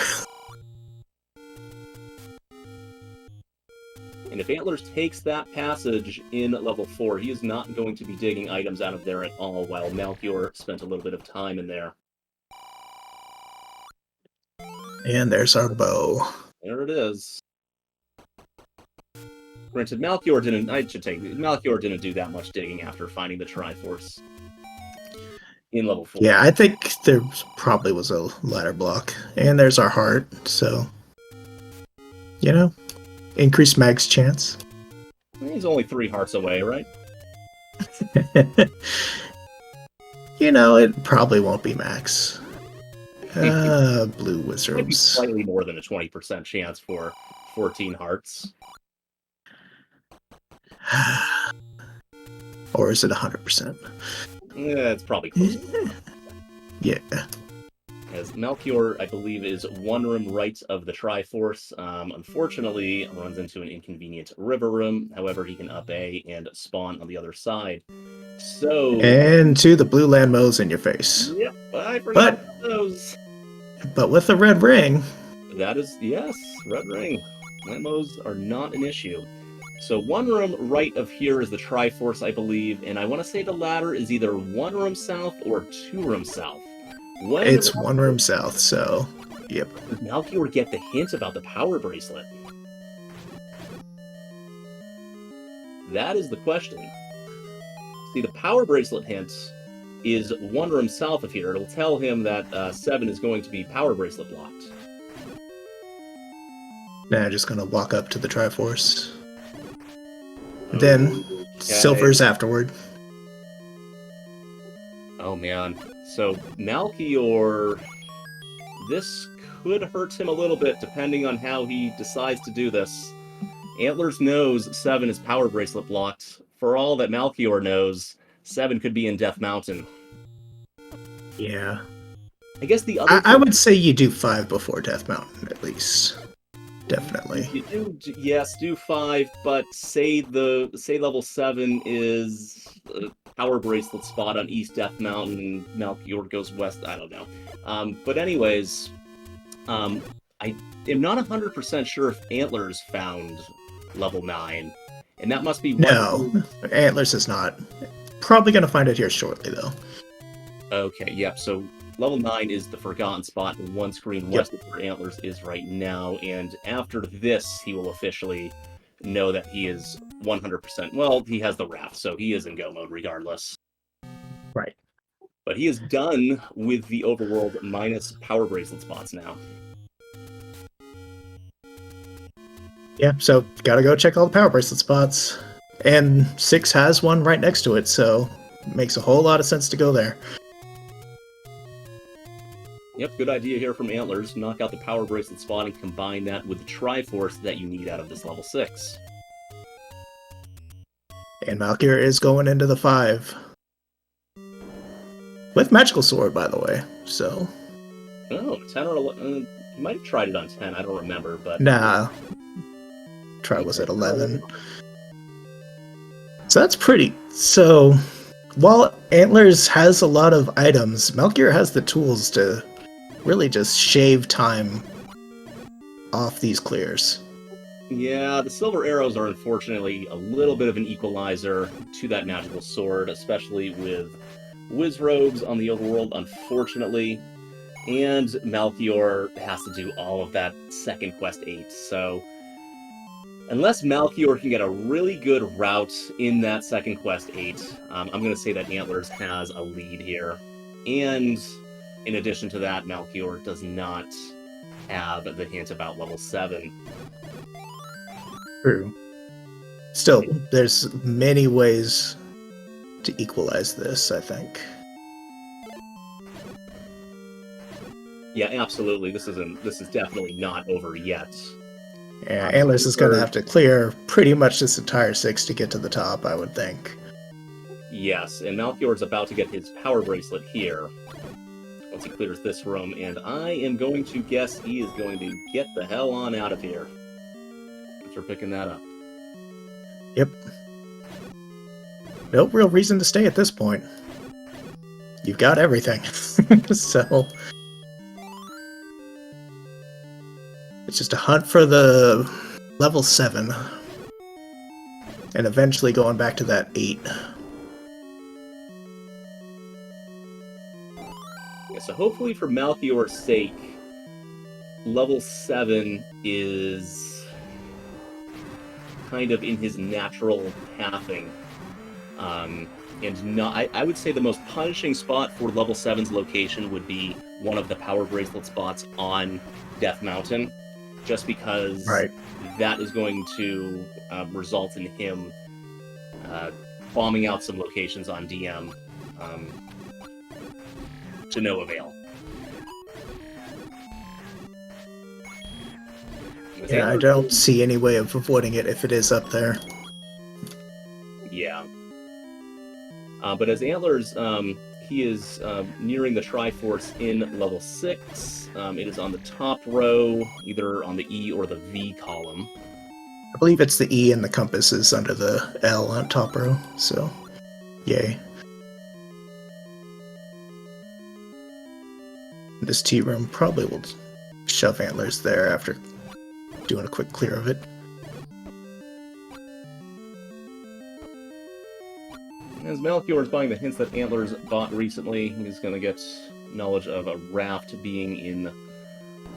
B: And if Antlerz takes that passage in level 4, he is not going to be digging items out of there at all, while Malchior spent a little bit of time in there.
A: And there's our bow.
B: There it is. Granted, Malchior didn't do that much digging after finding the Triforce in level 4.
A: Yeah, I think there probably was a ladder block. And there's our heart, so, you know, increased Mag's chance.
B: He's only 3 hearts away, right?
A: You know, it probably won't be max. Blue
B: Might be
A: wizards.
B: slightly more than a 20% chance for 14 hearts.
A: Or is it 100%?
B: Yeah, it's probably close.
A: Yeah.
B: As Malchior, I believe, is one room right of the Triforce. Unfortunately, runs into an inconvenient river room. However, he can up A and spawn on the other side. So,
A: And to the blue land mows in your face.
B: yep, I forgot about those.
A: But with the red ring,
B: That is, yes, red ring. Lamos are not an issue. So one room right of here is the Triforce, I believe, and I want to say the ladder is either one room south or two room south. When
A: it's one room south, so yep.
B: does Malchior get the hint about the power bracelet? That is the question. See, the power bracelet hint is one room south of here. It'll tell him that 7 is going to be power bracelet blocked.
A: Now I'm just gonna walk up to the Triforce. Then
B: Okay.
A: silvers afterward.
B: Oh man. So Malchior, this could hurt him a little bit depending on how he decides to do this. Antlerz knows 7 is power bracelet blocked. For all that Malchior knows, 7 could be in Death Mountain.
A: Yeah.
B: I guess the other
A: I would say you do 5 before Death Mountain, at least. Definitely.
B: You do, yes, do 5, but say level 7 is a power bracelet spot on East Death Mountain, and Malchior goes west. I don't know. But anyways, I am not 100% sure if Antlerz found level 9, and that must be
A: no. Antlerz is not. Probably gonna find it here shortly, though.
B: Okay, yep. So level 9 is the forgotten spot, one screen west of where Antlerz is right now, and after this, he will officially know that he is 100%. Well, he has the raft, so he is in go mode regardless.
A: Right.
B: But he is done with the overworld minus power bracelet spots now.
A: Yeah, so gotta go check all the power bracelet spots. And 6 has one right next to it, so makes a whole lot of sense to go there.
B: Yep, good idea here from Antlerz. Knock out the power bracelet spot and combine that with the Triforce that you need out of this level 6.
A: And Malchior is going into the 5. With Magical Sword, by the way, so...
B: Oh, 10 or 11... you might have tried it on 10, I don't remember, but...
A: Nah. Try was at 11. So that's pretty... So, while Antlerz has a lot of items, Malchior has the tools to really just shave time off these clears.
B: Yeah, the silver arrows are unfortunately a little bit of an equalizer to that magical sword, especially with Wiz Robes on the overworld, unfortunately. And Malchior has to do all of that second quest 8, so... unless Malchior can get a really good route in that second quest 8, I'm going to say that Antlerz has a lead here. And in addition to that, Malchior does not have the hint about level 7.
A: True. Still, there's many ways to equalize this, I think.
B: Yeah, absolutely. This is definitely not over yet.
A: Yeah, Antlerz is going to have to clear pretty much this entire 6 to get to the top, I would think.
B: Yes, and Malchior is about to get his power bracelet here. Once he clears this room, and I am going to guess he is going to get the hell on out of here. Thanks for picking that up.
A: Yep. No real reason to stay at this point. You've got everything. So... it's just a hunt for the level 7. And eventually going back to that 8.
B: Yeah, so hopefully for Malchior's sake, level 7 is kind of in his natural pathing. And not, I would say the most punishing spot for level 7's location would be one of the power bracelet spots on Death Mountain. Just because that is going to result in him bombing out some locations on DM to no avail.
A: Yeah, I don't see any way of avoiding it if it is up there.
B: Yeah. But as Antlerz, he is nearing the Triforce in level 6. It is on the top row, either on the E or the V column.
A: I believe it's the E and the compass is under the L on top row, so yay. This T room probably will shove Antlerz there after doing a quick clear of it.
B: As Malchior is buying the hints that Antlerz bought recently, he's going to get knowledge of a raft being in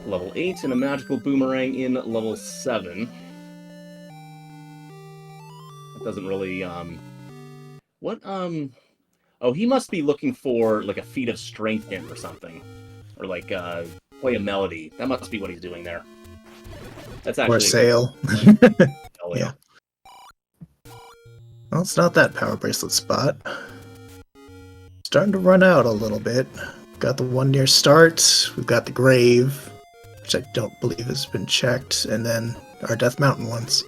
B: level 8 and a magical boomerang in level 7. That doesn't really, oh, he must be looking for, like, a feat of strength hint or something. Or, like, play a melody. That must be what he's doing there. That's actually...
A: Or sail.
B: Oh,
A: yeah. Well, it's not that power bracelet spot. Starting to run out a little bit. Got the one near start. We've got the grave, which I don't believe has been checked, and then our Death Mountain ones.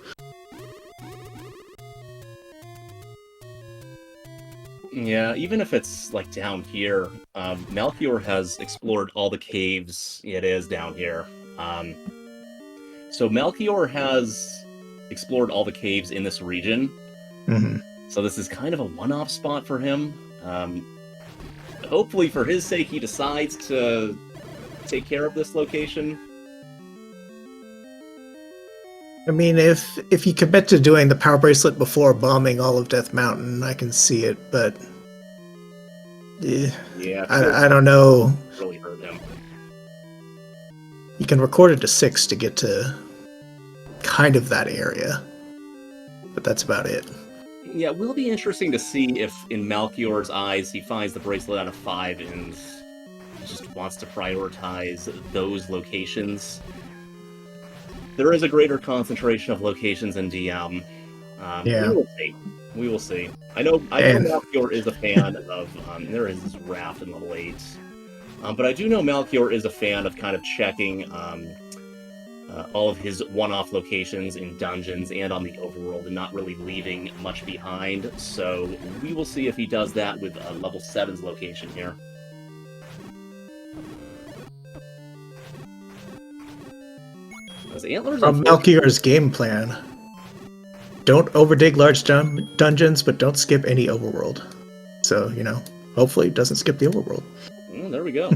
B: Yeah, even if it's like down here, Malchior has explored all the caves it is down here. So Malchior has explored all the caves in this region.
A: Mm-hmm.
B: So this is kind of a one-off spot for him. Hopefully for his sake he decides to take care of this location.
A: I mean, if you commit to doing the power bracelet before bombing all of Death Mountain, I can see it, but
B: yeah,
A: I don't know.
B: Really hurt him.
A: You can record it to 6 to get to kind of that area, but that's about it.
B: Yeah, it will be interesting to see if, in Malchior's eyes, he finds the bracelet out of 5 and just wants to prioritize those locations. There is a greater concentration of locations in DM.
A: Yeah.
B: We will see. We will see. I know Malchior is a fan of... there is this raft in level 8. But I do know Malchior is a fan of kind of checking all of his one-off locations in dungeons and on the overworld and not really leaving much behind. So we will see if he does that with level 7's location here. As Antlerz
A: From Malchior's game plan, don't overdig large dungeons, but don't skip any overworld. So, hopefully it doesn't skip the overworld.
B: There we go.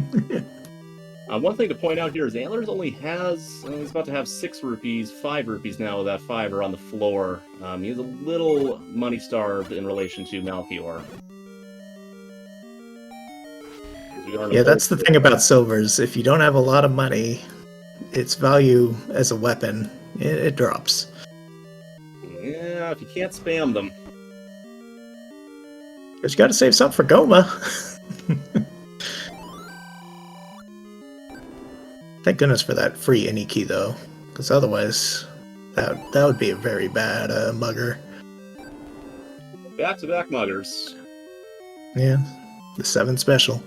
B: One thing to point out here is Antlerz only has, he's about to have 6 rupees, 5 rupees now with that 5 on the floor. He's a little money-starved in relation to Malchior.
A: Yeah, that's the thing about silvers. If you don't have a lot of money, its value as a weapon, it drops.
B: Yeah, if you can't spam them.
A: But you gotta save some for Goma. Thank goodness for that free any key, though, because otherwise, that would be a very bad mugger.
B: Back-to-back muggers.
A: Yeah, the 7 special.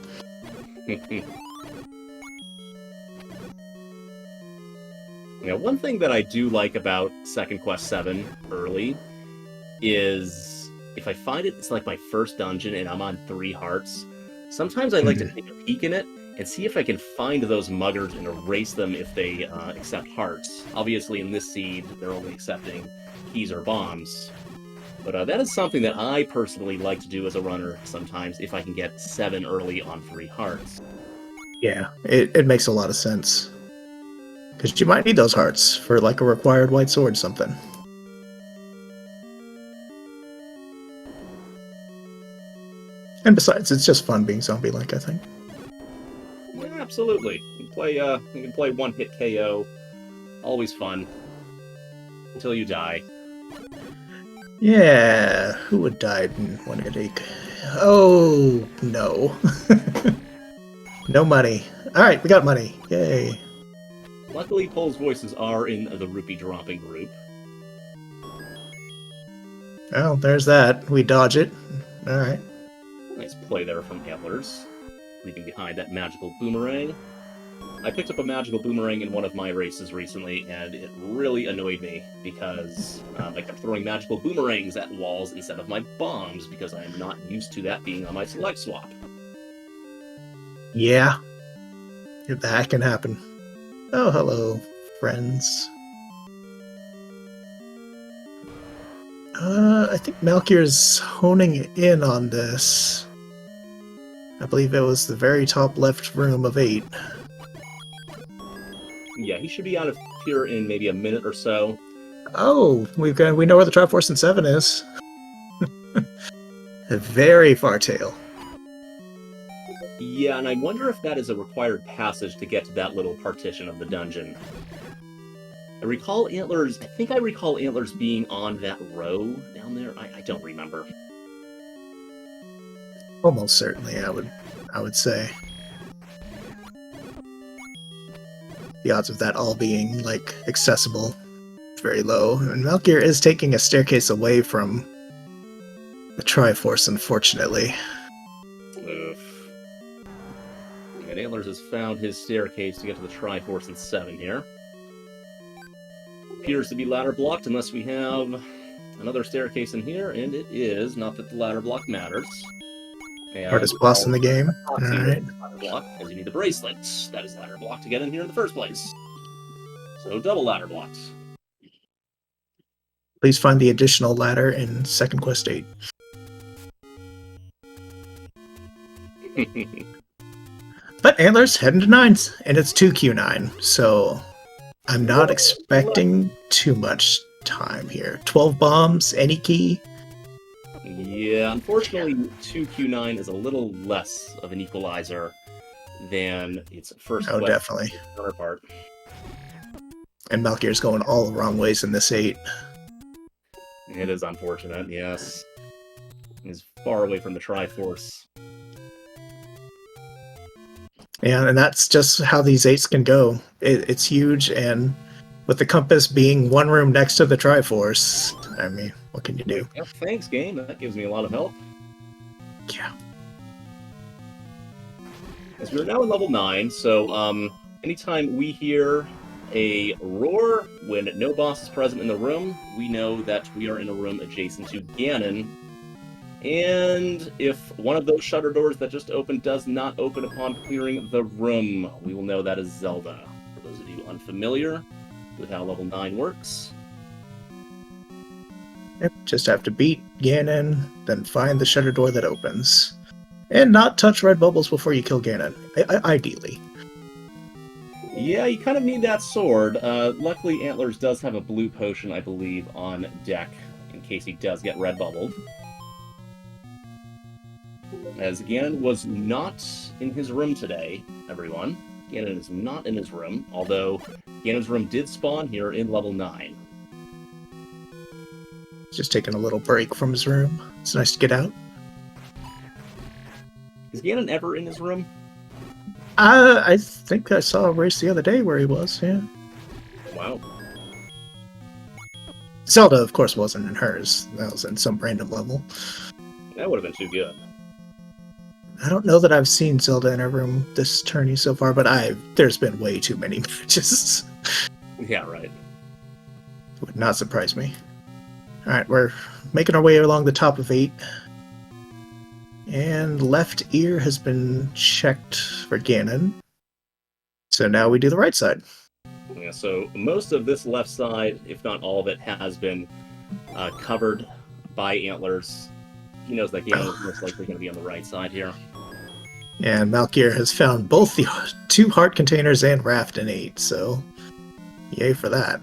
B: One thing that I do like about Second Quest 7 early is if I find it's like my first dungeon and I'm on 3 hearts, sometimes I like to take a peek in it and see if I can find those muggers and erase them if they accept hearts. Obviously, in this seed, they're only accepting keys or bombs. But that is something that I personally like to do as a runner sometimes if I can get 7 early on 3 hearts.
A: Yeah, it makes a lot of sense. Because you might need those hearts for like a required white sword something. And besides, it's just fun being zombie-like, I think.
B: Yeah, absolutely. You can play one-hit KO. Always fun. Until you die.
A: Yeah, who would die in one-hit AK? Oh, no. No money. Alright, we got money. Yay.
B: Luckily, Pole's voices are in the rupee dropping group.
A: Well, there's that. We dodge it. All right.
B: Nice play there from Antlerz, leaving behind that magical boomerang. I picked up a magical boomerang in one of my races recently, and it really annoyed me because I kept throwing magical boomerangs at walls instead of my bombs because I am not used to that being on my select swap.
A: Yeah. That can happen. Oh, hello, friends. I think Malchior's honing in on this. I believe it was the very top left room of 8.
B: Yeah, he should be out of here in maybe a minute or so.
A: Oh, we know where the Triforce in 7 is. A very far tail.
B: Yeah, and I wonder if that is a required passage to get to that little partition of the dungeon. I think I recall Antlerz being on that row down there. I don't remember.
A: Almost certainly, I would say. The odds of that all being like accessible is very low. And Malchior is taking a staircase away from the Triforce, unfortunately.
B: Oof. And Antlerz has found his staircase to get to the Triforce in 7 here. Appears to be ladder blocked unless we have another staircase in here, and it is. Not that the ladder block matters.
A: Hardest boss in the game. Alright.
B: Ladder block, because you need the bracelet. That is ladder block to get in here in the first place. So double ladder blocks.
A: Please find the additional ladder in Second Quest 8. But Antlerz heading to 9s, and it's 2Q9, so I'm not expecting too much time here. 12 bombs, any key.
B: Yeah, unfortunately, 2Q9 is a little less of an equalizer than its first
A: Definitely.
B: counterpart.
A: And Malchior's going all the wrong ways in this 8.
B: It is unfortunate, yes. He's far away from the Triforce.
A: Yeah, and that's just how these 8s can go. It's huge, and with the compass being one room next to the Triforce, I mean, what can you do?
B: Yeah, thanks, game. That gives me a lot of help.
A: Yeah.
B: As we're now in level 9, so anytime we hear a roar when no boss is present in the room, we know that we are in a room adjacent to Ganon. And if one of those shutter doors that just opened does not open upon clearing the room, we will know that is Zelda. For those of you unfamiliar with how level 9 works.
A: Yep, just have to beat Ganon, then find the shutter door that opens. And not touch red bubbles before you kill Ganon, ideally.
B: Yeah, you kind of need that sword. Luckily, Antlerz does have a blue potion, I believe, on deck, in case he does get red bubbled. As Ganon was not in his room today, everyone. Ganon is not in his room, although Ganon's room did spawn here in level 9.
A: Just taking a little break from his room. It's nice to get out.
B: Is Ganon ever in his room?
A: I think I saw a race the other day where he was, yeah.
B: Wow.
A: Zelda, of course, wasn't in hers. That was in some random level.
B: That would have been too good.
A: I don't know that I've seen Zelda in her room this tourney so far, but there's been way too many matches.
B: Yeah, right.
A: Would not surprise me. Alright, we're making our way along the top of 8. And left ear has been checked for Ganon. So now we do the right side.
B: Yeah, so most of this left side, if not all of it, has been covered by Antlerz. He knows that Ganon is most likely going to be on the right side here.
A: And Malchior has found both the 2 heart containers and Raft in 8, so yay for that.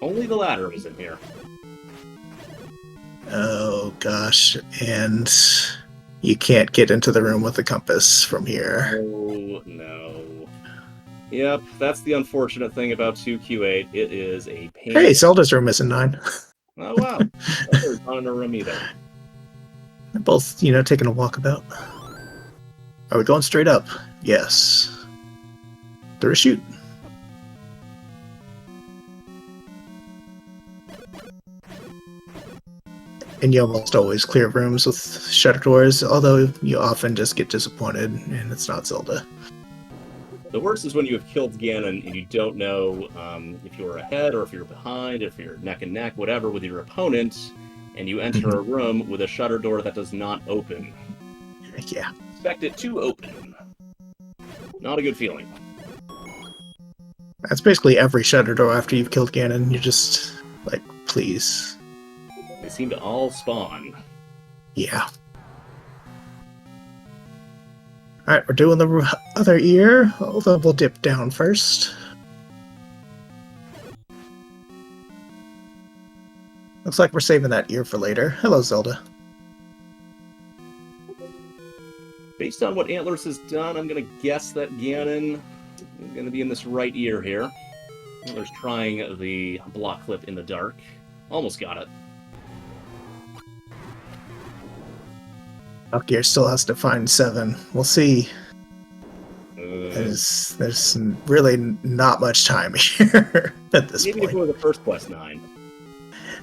B: Only the ladder is in here.
A: Oh gosh, and you can't get into the room with the compass from here.
B: Oh no. Yep, that's the unfortunate thing about 2Q8. It is a pain.
A: Hey, Zelda's room is in 9.
B: Oh wow. Zelda's not in her room either.
A: They're both, taking a walkabout. Are we going straight up? Yes. Through a chute. And you almost always clear rooms with shutter doors, although you often just get disappointed and it's not Zelda.
B: The worst is when you have killed Ganon and you don't know if you're ahead or if you're behind, if you're neck and neck, whatever, with your opponent, and you enter a room with a shutter door that does not open.
A: Yeah.
B: Expect it to open. Not a good feeling.
A: That's basically every shutter door after you've killed Ganon. You're just like, please.
B: They seem to all spawn.
A: Yeah. Alright, we're doing the other ear, although we'll dip down first. Looks like we're saving that ear for later. Hello, Zelda.
B: Based on what Antlerz has done, I'm going to guess that Ganon is going to be in this right ear here. Antlerz trying the block clip in the dark. Almost got it.
A: Malchior still has to find 7. We'll see. There's really not much time here at this
B: maybe
A: point.
B: Maybe for the first quest 9.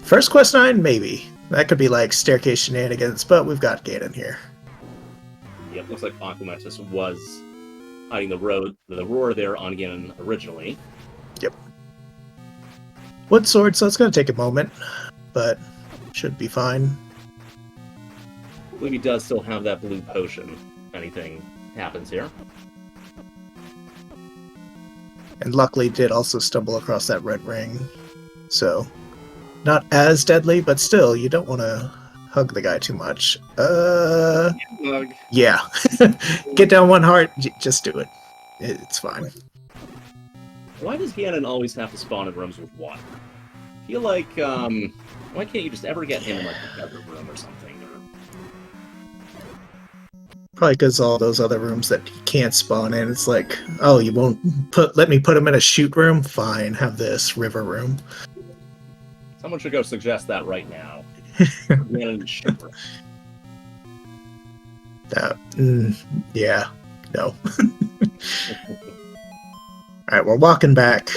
A: First quest 9, maybe. That could be like staircase shenanigans, but we've got Ganon here.
B: Yep, looks like Aquamentus was hiding the roar there on Ganon originally.
A: Yep. Wood sword, so it's going to take a moment, but should be fine.
B: I believe he does still have that blue potion, if anything happens here.
A: And luckily did also stumble across that red ring, so not as deadly, but still, you don't want to hug the guy too much. Yeah. Get down one heart, just do it. It's fine.
B: Why does Ganon always have to spawn in rooms with water? I feel like, why can't you just ever get him in, like, a desert room or something?
A: Probably because all those other rooms that he can't spawn in, it's like, oh, you won't let me put him in a shoot room? Fine, have this river room.
B: Someone should go suggest that right now. Ganon shoot room.
A: Yeah, no. Alright, we're walking back.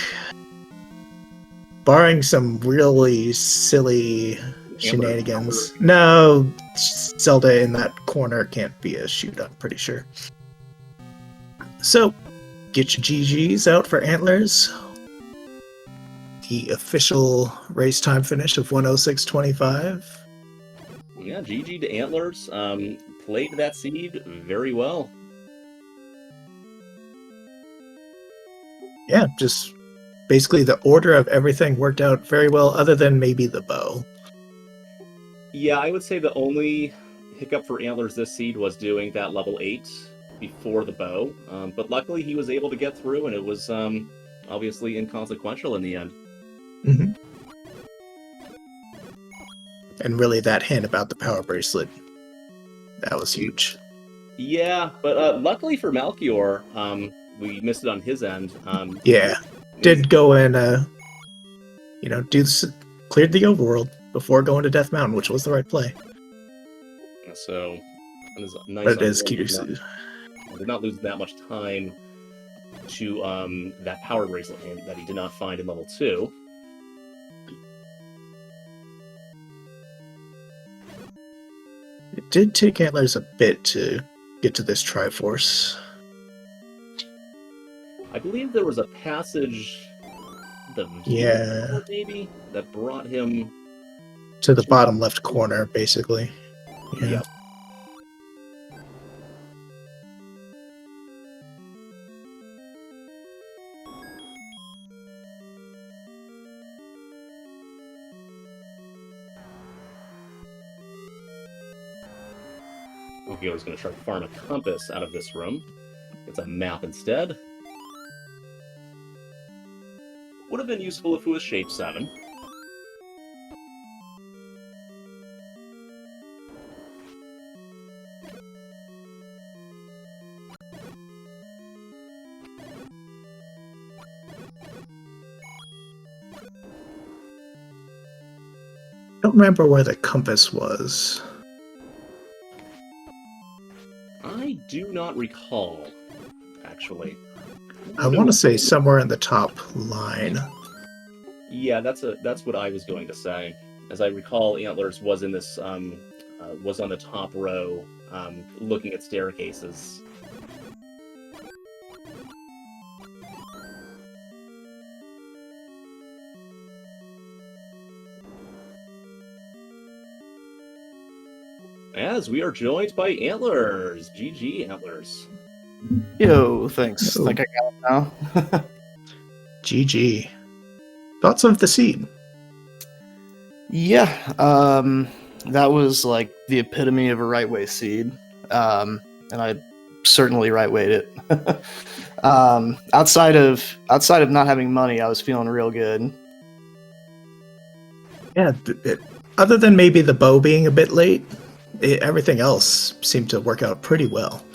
A: Barring some really silly shenanigans. No, Zelda in that corner can't be a shoot, I'm pretty sure. So, get your GGs out for Antlerz. The official race time finish of 106.25.
B: Yeah, GG to Antlerz. Played that seed very well.
A: Yeah, just basically the order of everything worked out very well, other than maybe the bow.
B: Yeah, I would say the only hiccup for Antlerz this seed was doing that level 8 before the bow. But luckily he was able to get through, and it was obviously inconsequential in the end.
A: Mm-hmm. And really that hint about the power bracelet, that was huge.
B: Yeah, but luckily for Malchior, we missed it on his end.
A: Yeah, did go and cleared the overworld before going to Death Mountain, which was the right play.
B: So, it is nice.
A: But it is cute.
B: Did not lose that much time to that power bracelet hint that he did not find in level 2.
A: It did take Antlerz a bit to get to this Triforce.
B: I believe there was a passage, maybe, that brought him
A: to the bottom left corner, basically. Yeah.
B: Yep. Okay, I was going to try to farm a compass out of this room. It's a map instead. Would have been useful if it was shape 7.
A: I don't remember where the compass was.
B: I do not recall, actually.
A: I want to say somewhere in the top line.
B: Yeah, that's what I was going to say. as I recall, Antlerz was in this was on the top row, looking at staircases. As we are joined by Antlerz. GG, Antlerz.
C: Yo, thanks.
A: Yo.
C: Think I got it now.
A: GG. Thoughts of the seed?
C: Yeah, that was like the epitome of a right way seed, and I certainly right wayed it. Outside of not having money, I was feeling real good.
A: Yeah, other than maybe the bow being a bit late, everything else seemed to work out pretty well.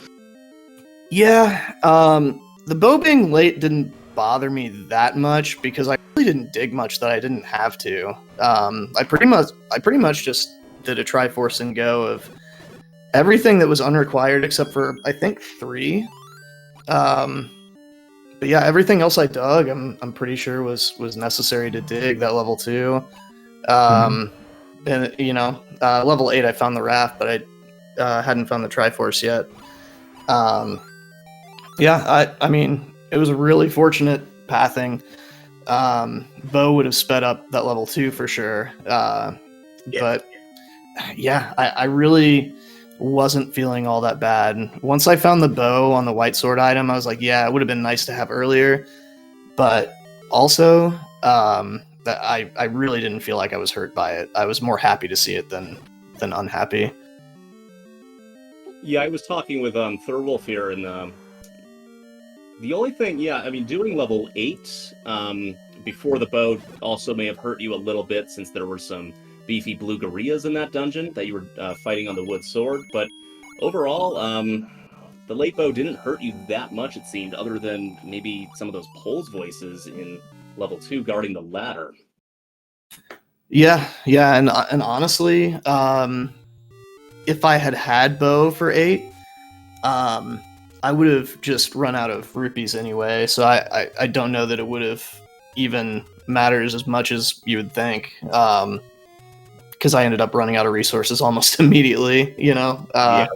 C: Yeah, the bow being late didn't bother me that much because I really didn't dig much that I didn't have to. I pretty much just did a Triforce and go of everything that was unrequired except for I think 3. But yeah, everything else I dug, I'm pretty sure was necessary to dig that level 2. And level 8 I found the raft, but I hadn't found the Triforce yet. I mean, it was a really fortunate pathing. Bo would have sped up that level 2 for sure. But yeah, I really wasn't feeling all that bad. Once I found the bow on the white sword item, I was like, yeah, it would have been nice to have earlier. But also, that I really didn't feel like I was hurt by it. I was more happy to see it than unhappy.
B: Yeah, I was talking with Thurwolf here, and the only thing, doing level 8 before the bow also may have hurt you a little bit, since there were some beefy blue gorillas in that dungeon that you were fighting on the wood sword. But overall, the late bow didn't hurt you that much, it seemed, other than maybe some of those Pols voices in level 2 guarding the ladder.
C: Yeah, and honestly, if I had bow for 8, I would have just run out of rupees anyway, so I don't know that it would have even matters as much as you would think, because I ended up running out of resources almost immedially,
B: Yeah,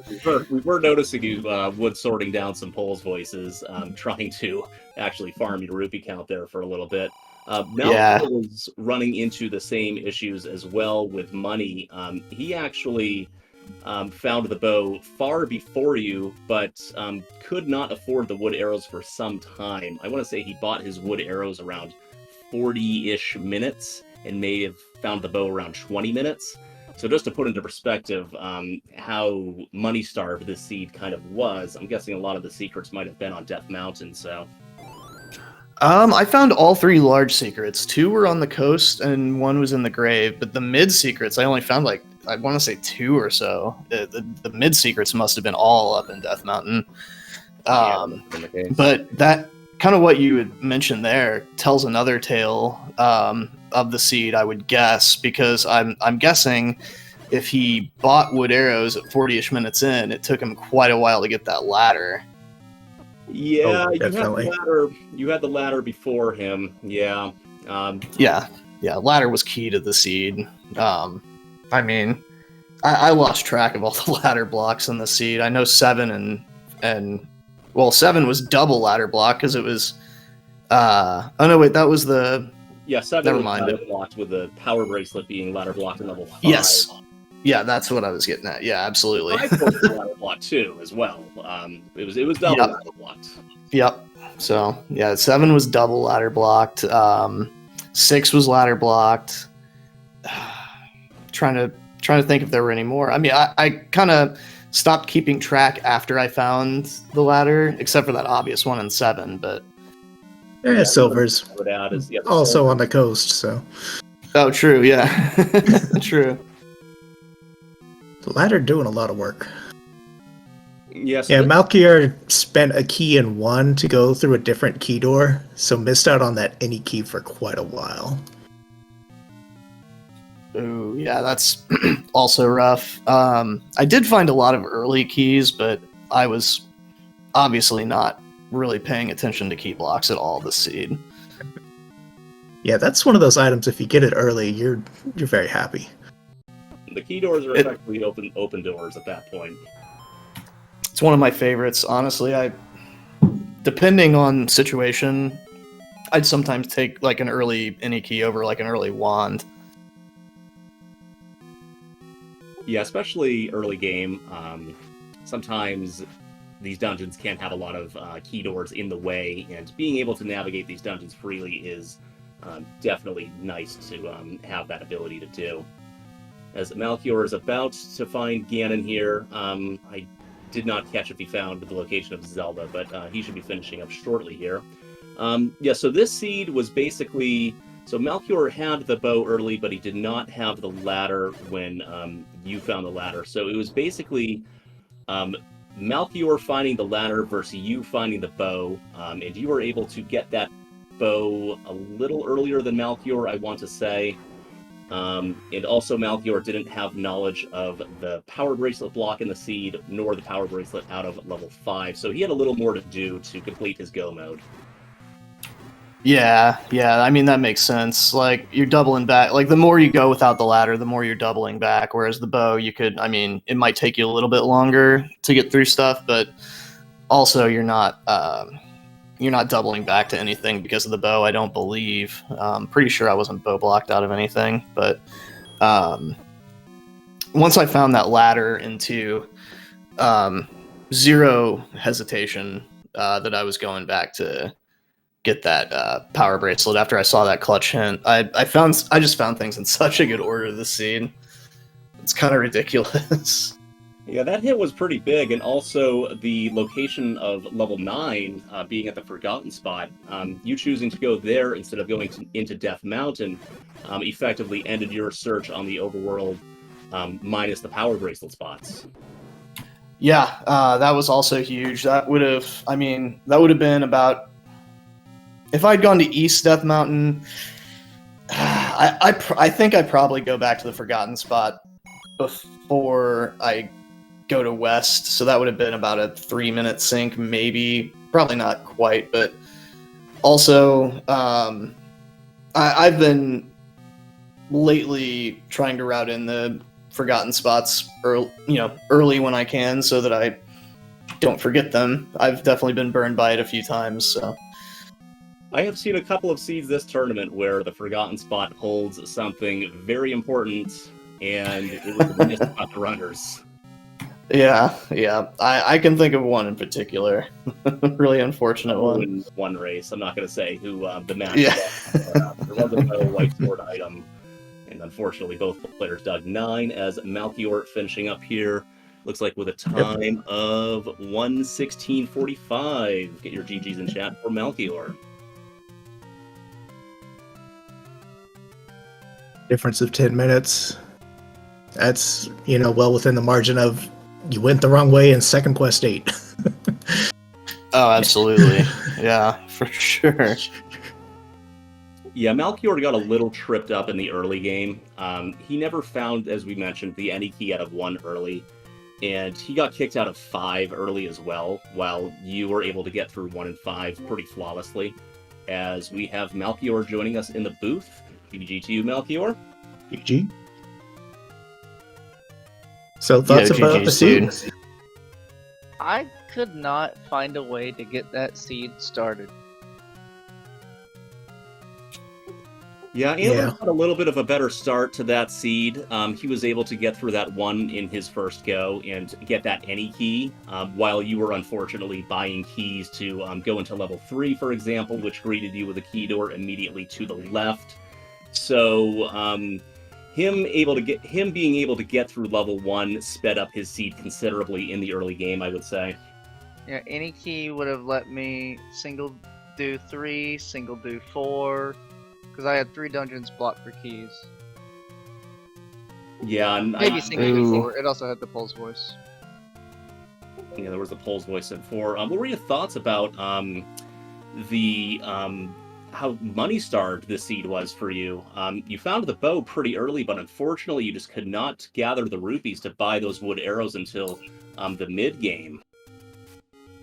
B: we were noticing you wood sorting down some Pols voices, trying to actually farm your rupee count there for a little bit. Malchior was running into the same issues as well with money. He actually found the bow far before you, but could not afford the wood arrows for some time. I want to say he bought his wood arrows around 40-ish minutes and may have found the bow around 20 minutes. So just to put into perspective how money-starved this seed kind of was, I'm guessing a lot of the secrets might have been on Death Mountain, so...
C: I found all 3 large secrets. 2 were on the coast and 1 was in the grave, but the mid secrets I only found I want to say 2 or so. The mid secrets must have been all up in Death Mountain. But that kind of what you had mentioned there tells another tale of the seed, I would guess, because I'm guessing if he bought wood arrows at 40-ish minutes in, it took him quite a while to get that ladder.
B: Yeah,
A: definitely.
B: You had the ladder before him. Yeah.
C: Ladder was key to the seed. I mean, I lost track of all the ladder blocks in the seed. I know 7 and 7 was double ladder block because it was. Oh no, wait, that was the.
B: Yeah, 7
C: Never
B: was
C: mind.
B: ladder blocked, with the power bracelet being ladder blocked in level 5.
C: Yes. Yeah, that's what I was getting at. Yeah, absolutely.
B: 5 was ladder blocked too, as well. It was double ladder blocked.
C: Yep. So yeah, 7 was double ladder blocked. 6 was ladder blocked. Trying to think if there were any more. I mean, I kind of stopped keeping track after I found the ladder, except for that obvious one in 7. But
A: Silver's also on the coast, so.
C: Oh, true. Yeah, true.
A: The ladder doing a lot of work.
B: Yes.
A: Yeah, Malchior spent a key in 1 to go through a different key door, so missed out on that any key for quite a while.
C: Ooh, yeah, that's also rough. I did find a lot of early keys, but I was obviously not really paying attention to key blocks at all this seed.
A: Yeah, that's one of those items. If you get it early, you're very happy.
B: The key doors are effectively open doors at that point.
C: It's one of my favorites, honestly. Depending on situation, I'd sometimes take like an early any key over like an early wand.
B: Yeah, especially early game. Sometimes these dungeons can have a lot of key doors in the way, and being able to navigate these dungeons freely is definitely nice to have that ability to do. As Malchior is about to find Ganon here, I did not catch if he found the location of Zelda, but he should be finishing up shortly here. Yeah, so this seed was basically... So Malchior had the bow early, but he did not have the ladder when you found the ladder. So it was basically Malchior finding the ladder versus you finding the bow, and you were able to get that bow a little earlier than Malchior, I want to say. And also Malchior didn't have knowledge of the power bracelet block in the seed, nor the power bracelet out of level 5, so he had a little more to do to complete his go mode.
C: Yeah, I mean, that makes sense. Like, you're doubling back. Like, the more you go without the ladder, the more you're doubling back, whereas the bow, you could, I mean, it might take you a little bit longer to get through stuff, but also you're not doubling back to anything because of the bow, I don't believe. Pretty sure I wasn't bow blocked out of anything, but once I found that ladder into zero hesitation that I was going back to get that power bracelet after I saw that clutch hint. I just found things in such a good order this seed. It's kind of ridiculous.
B: Yeah, that hit was pretty big, and also the location of level 9 being at the Forgotten Spot, you choosing to go there instead of going into Death Mountain effectively ended your search on the overworld minus the power bracelet spots.
C: Yeah, that was also huge. That would have been about... If I'd gone to East Death Mountain, I think I'd probably go back to the Forgotten Spot before I go to West, so that would have been about a 3-minute sync, maybe. Probably not quite, but also, I've been lately trying to route in the Forgotten Spots early when I can, so that I don't forget them. I've definitely been burned by it a few times, so...
B: I have seen a couple of seeds this tournament where the Forgotten Spot holds something very important, and it was missed by the runners.
C: Yeah. I can think of one in particular. Really unfortunate one.
B: In one race, I'm not going to say who the match
C: was.
B: There was a white sword item, and unfortunately both players dug 9 as Malchior finishing up here. Looks like with a time of 1:16:45. Get your GGs in chat for Malchior.
A: Difference of 10 minutes. That's, well within the margin of you went the wrong way in second quest 8.
C: Oh, absolutely. Yeah, for sure.
B: Yeah, Malchior got a little tripped up in the early game. He never found, as we mentioned, the any key out of 1 early, and he got kicked out of 5 early as well, while you were able to get through 1 and 5 pretty flawlessly. As we have Malchior joining us in the booth. GG to you, Malchior.
A: GG. So thoughts about the seed?
D: I could not find a way to get that seed started.
B: Yeah, Antlerz had a little bit of a better start to that seed. He was able to get through that 1 in his first go and get that any key, while you were unfortunately buying keys to go into level 3, for example, which greeted you with a key door immediately to the left. So him being able to get through level 1 sped up his seed considerably in the early game, I would say.
D: Yeah, any key would have let me single do 3, single do 4, because I had 3 dungeons blocked for keys.
B: Yeah, and
D: maybe single do 4. It also had the Pulse Voice.
B: Yeah, there was the Pulse Voice in 4. What were your thoughts about how money-starved this seed was for you? You found the bow pretty early, but unfortunately you just could not gather the rupees to buy those wood arrows until the mid-game.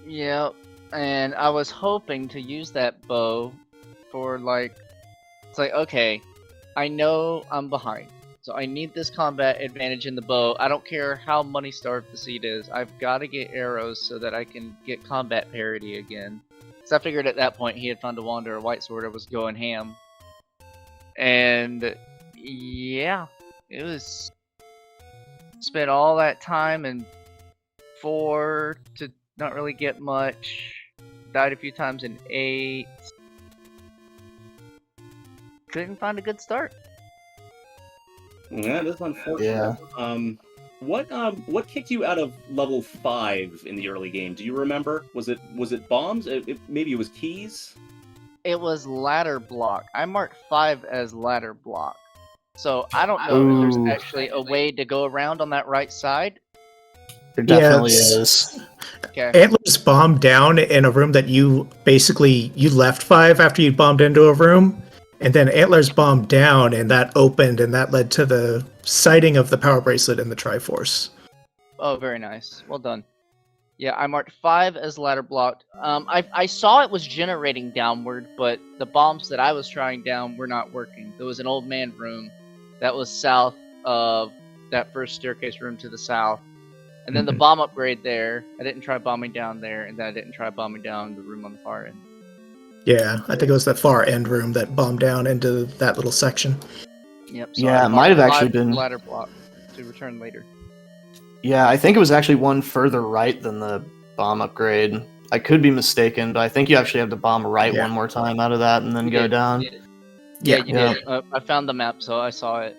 D: Yeah, and I was hoping to use that bow for, like, It's like, okay, I know I'm behind, so I need this combat advantage in the bow. I don't care how money starved the seed is. I've got to get arrows so that I can get combat parity again. So I figured at that point he had found a Wanderer White Sword and was going ham. And yeah, it was spent all that time in 4 to not really get much. Died a few times in 8. Couldn't find a good start.
B: Yeah, that's unfortunate.
C: Yeah.
B: What kicked you out of level 5 in the early game? Do you remember? Was it bombs? Maybe it was keys?
D: It was ladder block. I marked 5 as ladder block. So I don't know if there's actually a way to go around on that right side.
C: There definitely
A: Yes.
C: is.
D: Okay.
A: Antlerz bombed down in a room that you left 5 after you bombed into a room, and then Antlerz bombed down, and that opened, and that led to the sighting of the power bracelet in the Triforce.
D: Oh, very nice. Well done. Yeah, I marked 5 as ladder blocked. I saw it was generating downward, but the bombs that I was trying down were not working. There was an old man room that was south of that first staircase room to the south. And then the bomb upgrade there, I didn't try bombing down there, and then I didn't try bombing down the room on the far end.
A: Yeah, I think it was that far end room that bombed down into that little section.
D: Yep.
C: Yeah,
D: I
C: it might have
D: marked
C: actually
D: 5
C: been-
D: ladder block to return later.
C: Yeah, I think it was actually one further right than the bomb upgrade. I could be mistaken, but I think you actually have to bomb right
A: Yeah.
C: one more time out of that and then
D: You
C: go
D: did,
C: down.
D: you did. Yeah, you
C: Yeah.
D: did. I found the map, so I saw it.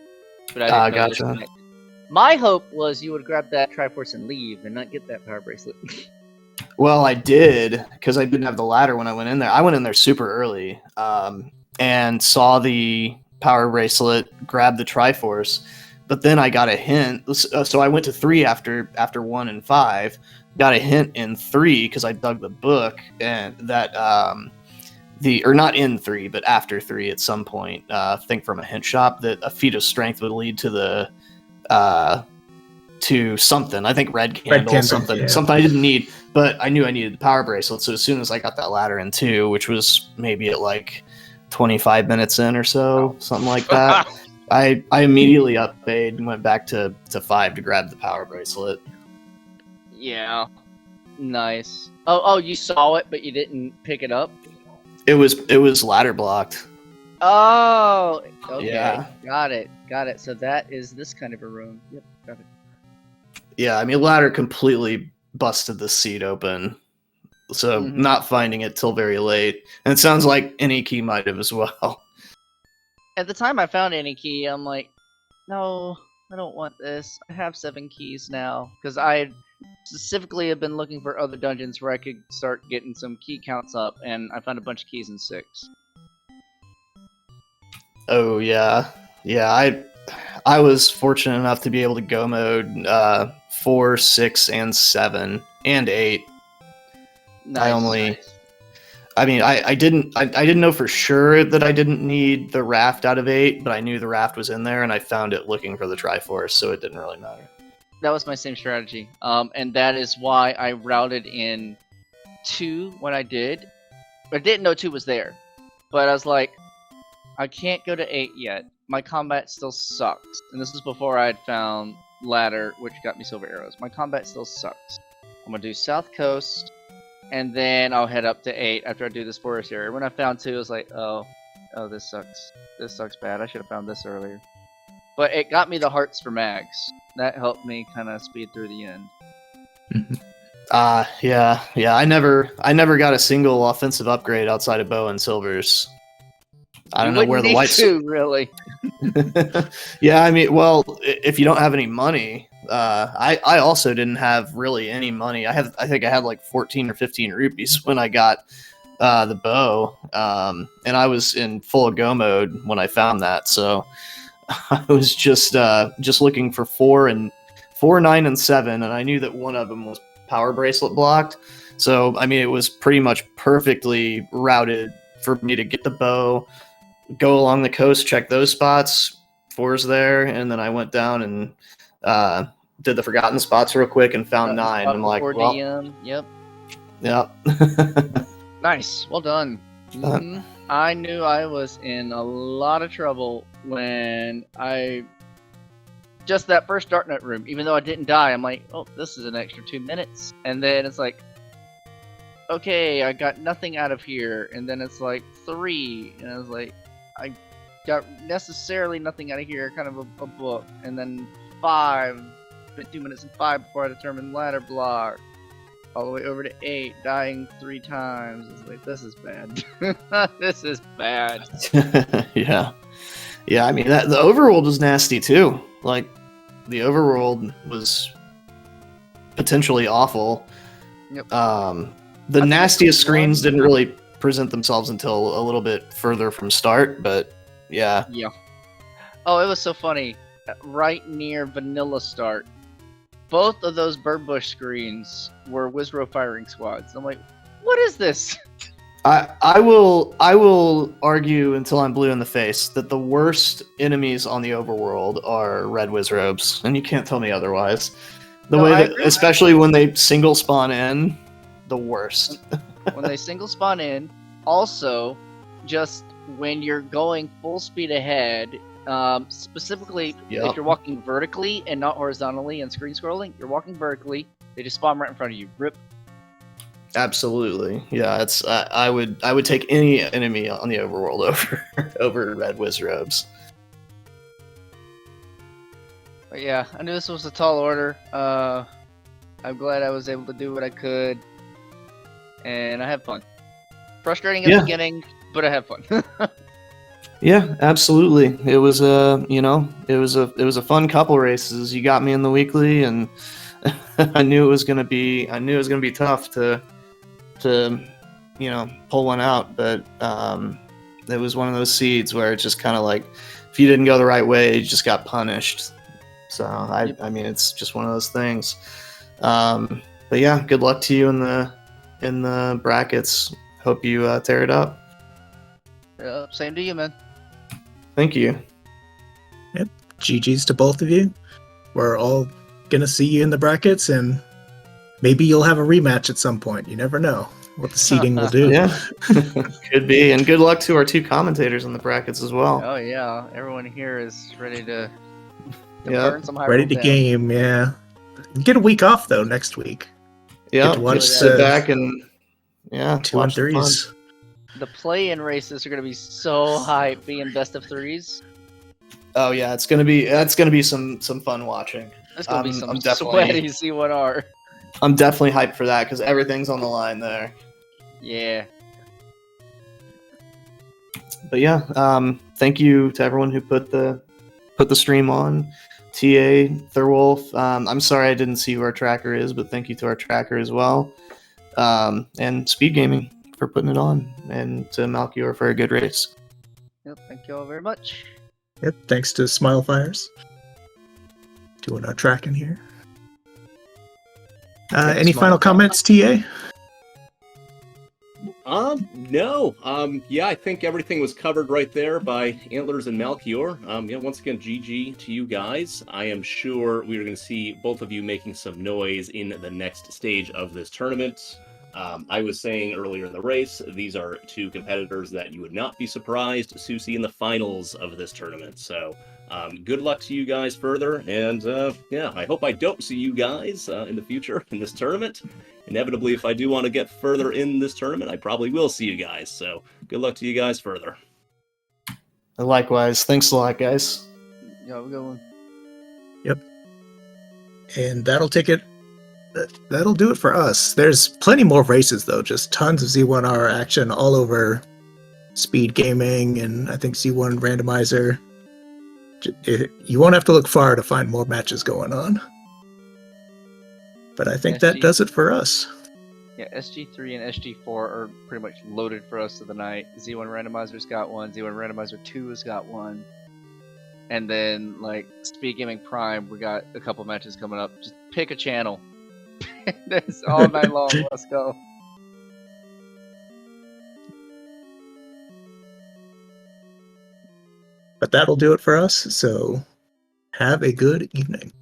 D: But I didn't know it was
C: Gotcha.
D: connected. My hope was you would grab that Triforce and leave and not get that power bracelet.
C: Well, I did, because I didn't have the ladder when I went in there. I went in there super early and saw the power bracelet, grabbed the Triforce, but then I got a hint. So I went to 3 after 1 and 5, got a hint in 3 because I dug the book, and that or not in 3, but after 3 at some point, I think from a hint shop, that a feat of strength would lead to the to something. I think red candle, something I didn't need, but I knew I needed the power bracelet. So as soon as I got that ladder in 2, which was maybe at like 25 minutes in or so, something like that, I immediately uppaid and went back to 5 to grab the power bracelet.
D: Yeah. Nice. Oh, you saw it, but you didn't pick it up?
C: It was ladder blocked.
D: Oh, okay.
C: Yeah.
D: Got it. So that is this kind of a room. Yep, got it.
C: Yeah, I mean, ladder completely busted the seat open. So not finding it till very late. And it sounds like any key might have as well.
D: At the time I found any key, I'm like, no, I don't want this. I have 7 keys now. Because I specifically have been looking for other dungeons where I could start getting some key counts up, and I found a bunch of keys in 6.
C: Oh yeah, I was fortunate enough to be able to go mode 4, 6, and 7, and 8.
D: Nice.
C: I didn't know for sure that I didn't need the raft out of 8, but I knew the raft was in there, and I found it looking for the Triforce, so it didn't really matter.
D: That was my same strategy. And that is why I routed in 2 when I did. I didn't know 2 was there. But I was like, I can't go to 8 yet. My combat still sucks. And this is before I had found ladder, which got me silver arrows. My combat still sucks. I'm gonna do South Coast, and then I'll head up to 8 after I do this forest area. When I found 2, I was like, oh, this sucks. This sucks bad. I should have found this earlier. But it got me the hearts for mags. That helped me kind of speed through the end.
C: Yeah. I never got a single offensive upgrade outside of bow and silvers. I don't know where the whites.
D: Really.
C: Yeah, I mean, well, if you don't have any money, I also didn't have really any money. I think I had like 14 or 15 rupees when I got the bow, and I was in full go mode when I found that. So I was just looking for 4, 9, and 7, and I knew that one of them was power bracelet blocked. So I mean, it was pretty much perfectly routed for me to get the bow, go along the coast, check those spots. 4's there, and then I went down and did the forgotten spots real quick and found 9. I'm like, well,
D: Yep.
C: yeah.
D: Nice. Well done. I knew I was in a lot of trouble when just that first Darknet room, even though I didn't die, I'm like, oh, this is an extra 2 minutes. And then it's like, okay, I got nothing out of here. And then it's like 3. And I was like, I got necessarily nothing out of here, kind of a book. And then 5, spent 2 minutes and 5 before I determined ladder block. All the way over to 8, dying 3 times. It's like, this is bad. This is bad.
C: Yeah. Yeah, I mean, the overworld was nasty too. Like, the overworld was potentially awful.
D: Yep.
C: The nastiest screens didn't really present themselves until a little bit further from start, but yeah.
D: Yeah. Oh, it was so funny. Right near vanilla start, both of those bird bush screens were Wizro firing squads. I'm like, what is this?
C: I will argue until I'm blue in the face that the worst enemies on the overworld are red Wizrobes, and you can't tell me otherwise. Especially when they single spawn in, the worst.
D: When they single spawn in, also, just when you're going full speed ahead, specifically if you're walking vertically and not horizontally and screen scrolling, you're walking vertically, they just spawn right in front of you. Rip.
C: Absolutely, yeah. It's I would take any enemy on the overworld over red Wizrobes.
D: But yeah, I knew this was a tall order. I'm glad I was able to do what I could, and I had fun. Frustrating at the beginning, but I had fun.
C: Yeah, absolutely. It was it was a fun couple races. You got me in the weekly, and I knew it was gonna be tough to pull one out, but it was one of those seeds where it's just kind of like, if you didn't go the right way, you just got punished. So I mean, it's just one of those things. But yeah, good luck to you in the brackets. Hope you tear it up.
D: Yeah, same to you, man.
C: Thank you.
A: Yep. GG's to both of you. We're all gonna see you in the brackets, and maybe you'll have a rematch at some point. You never know what the seeding will do.
C: Yeah, could be. And good luck to our 2 commentators in the brackets as well.
D: Oh yeah, everyone here is ready to burn some high
A: ready to game. Yeah, get a week off though next week.
C: Yeah,
A: just
C: sit back and
A: 2 and 3s.
D: The play-in races are gonna be so hype, being best of 3s.
C: Oh yeah, that's gonna be some fun watching.
D: It's gonna be some sweaty Z1R.
C: I'm definitely hyped for that because everything's on the line there.
D: Yeah.
C: But yeah, thank you to everyone who put the stream on. TA, Thurwolf. I'm sorry I didn't see who our tracker is, but thank you to our tracker as well. And SpeedGaming for putting it on, and to Malchior for a good race.
D: Yep, thank you all very much.
A: Yep, thanks to Smilefires doing our tracking here. Any final comments, TA?
B: No. Yeah, I think everything was covered right there by Antlerz and Malchior. Yeah, once again, GG to you guys. I am sure we are going to see both of you making some noise in the next stage of this tournament. I was saying earlier in the race, these are 2 competitors that you would not be surprised to see in the finals of this tournament. So, good luck to you guys further, and yeah, I hope I don't see you guys in the future in this tournament. Inevitably, if I do want to get further in this tournament, I probably will see you guys. So, good luck to you guys further.
C: Likewise. Thanks a lot, guys.
D: Yeah, we're going.
A: Yep. And that'll do it for us. There's plenty more races though, just tons of Z1R action all over SpeedGaming and I think Z1 Randomizer. You won't have to look far to find more matches going on. But I think that does it for us.
D: Yeah, SG3 and SG4 are pretty much loaded for us of the night. Z1 Randomizer's got one, Z1 Randomizer 2 has got one. And then, like, SpeedGaming Prime, we got a couple matches coming up. Just pick a channel. That's all night long. Let's go.
A: But that'll do it for us. So have a good evening.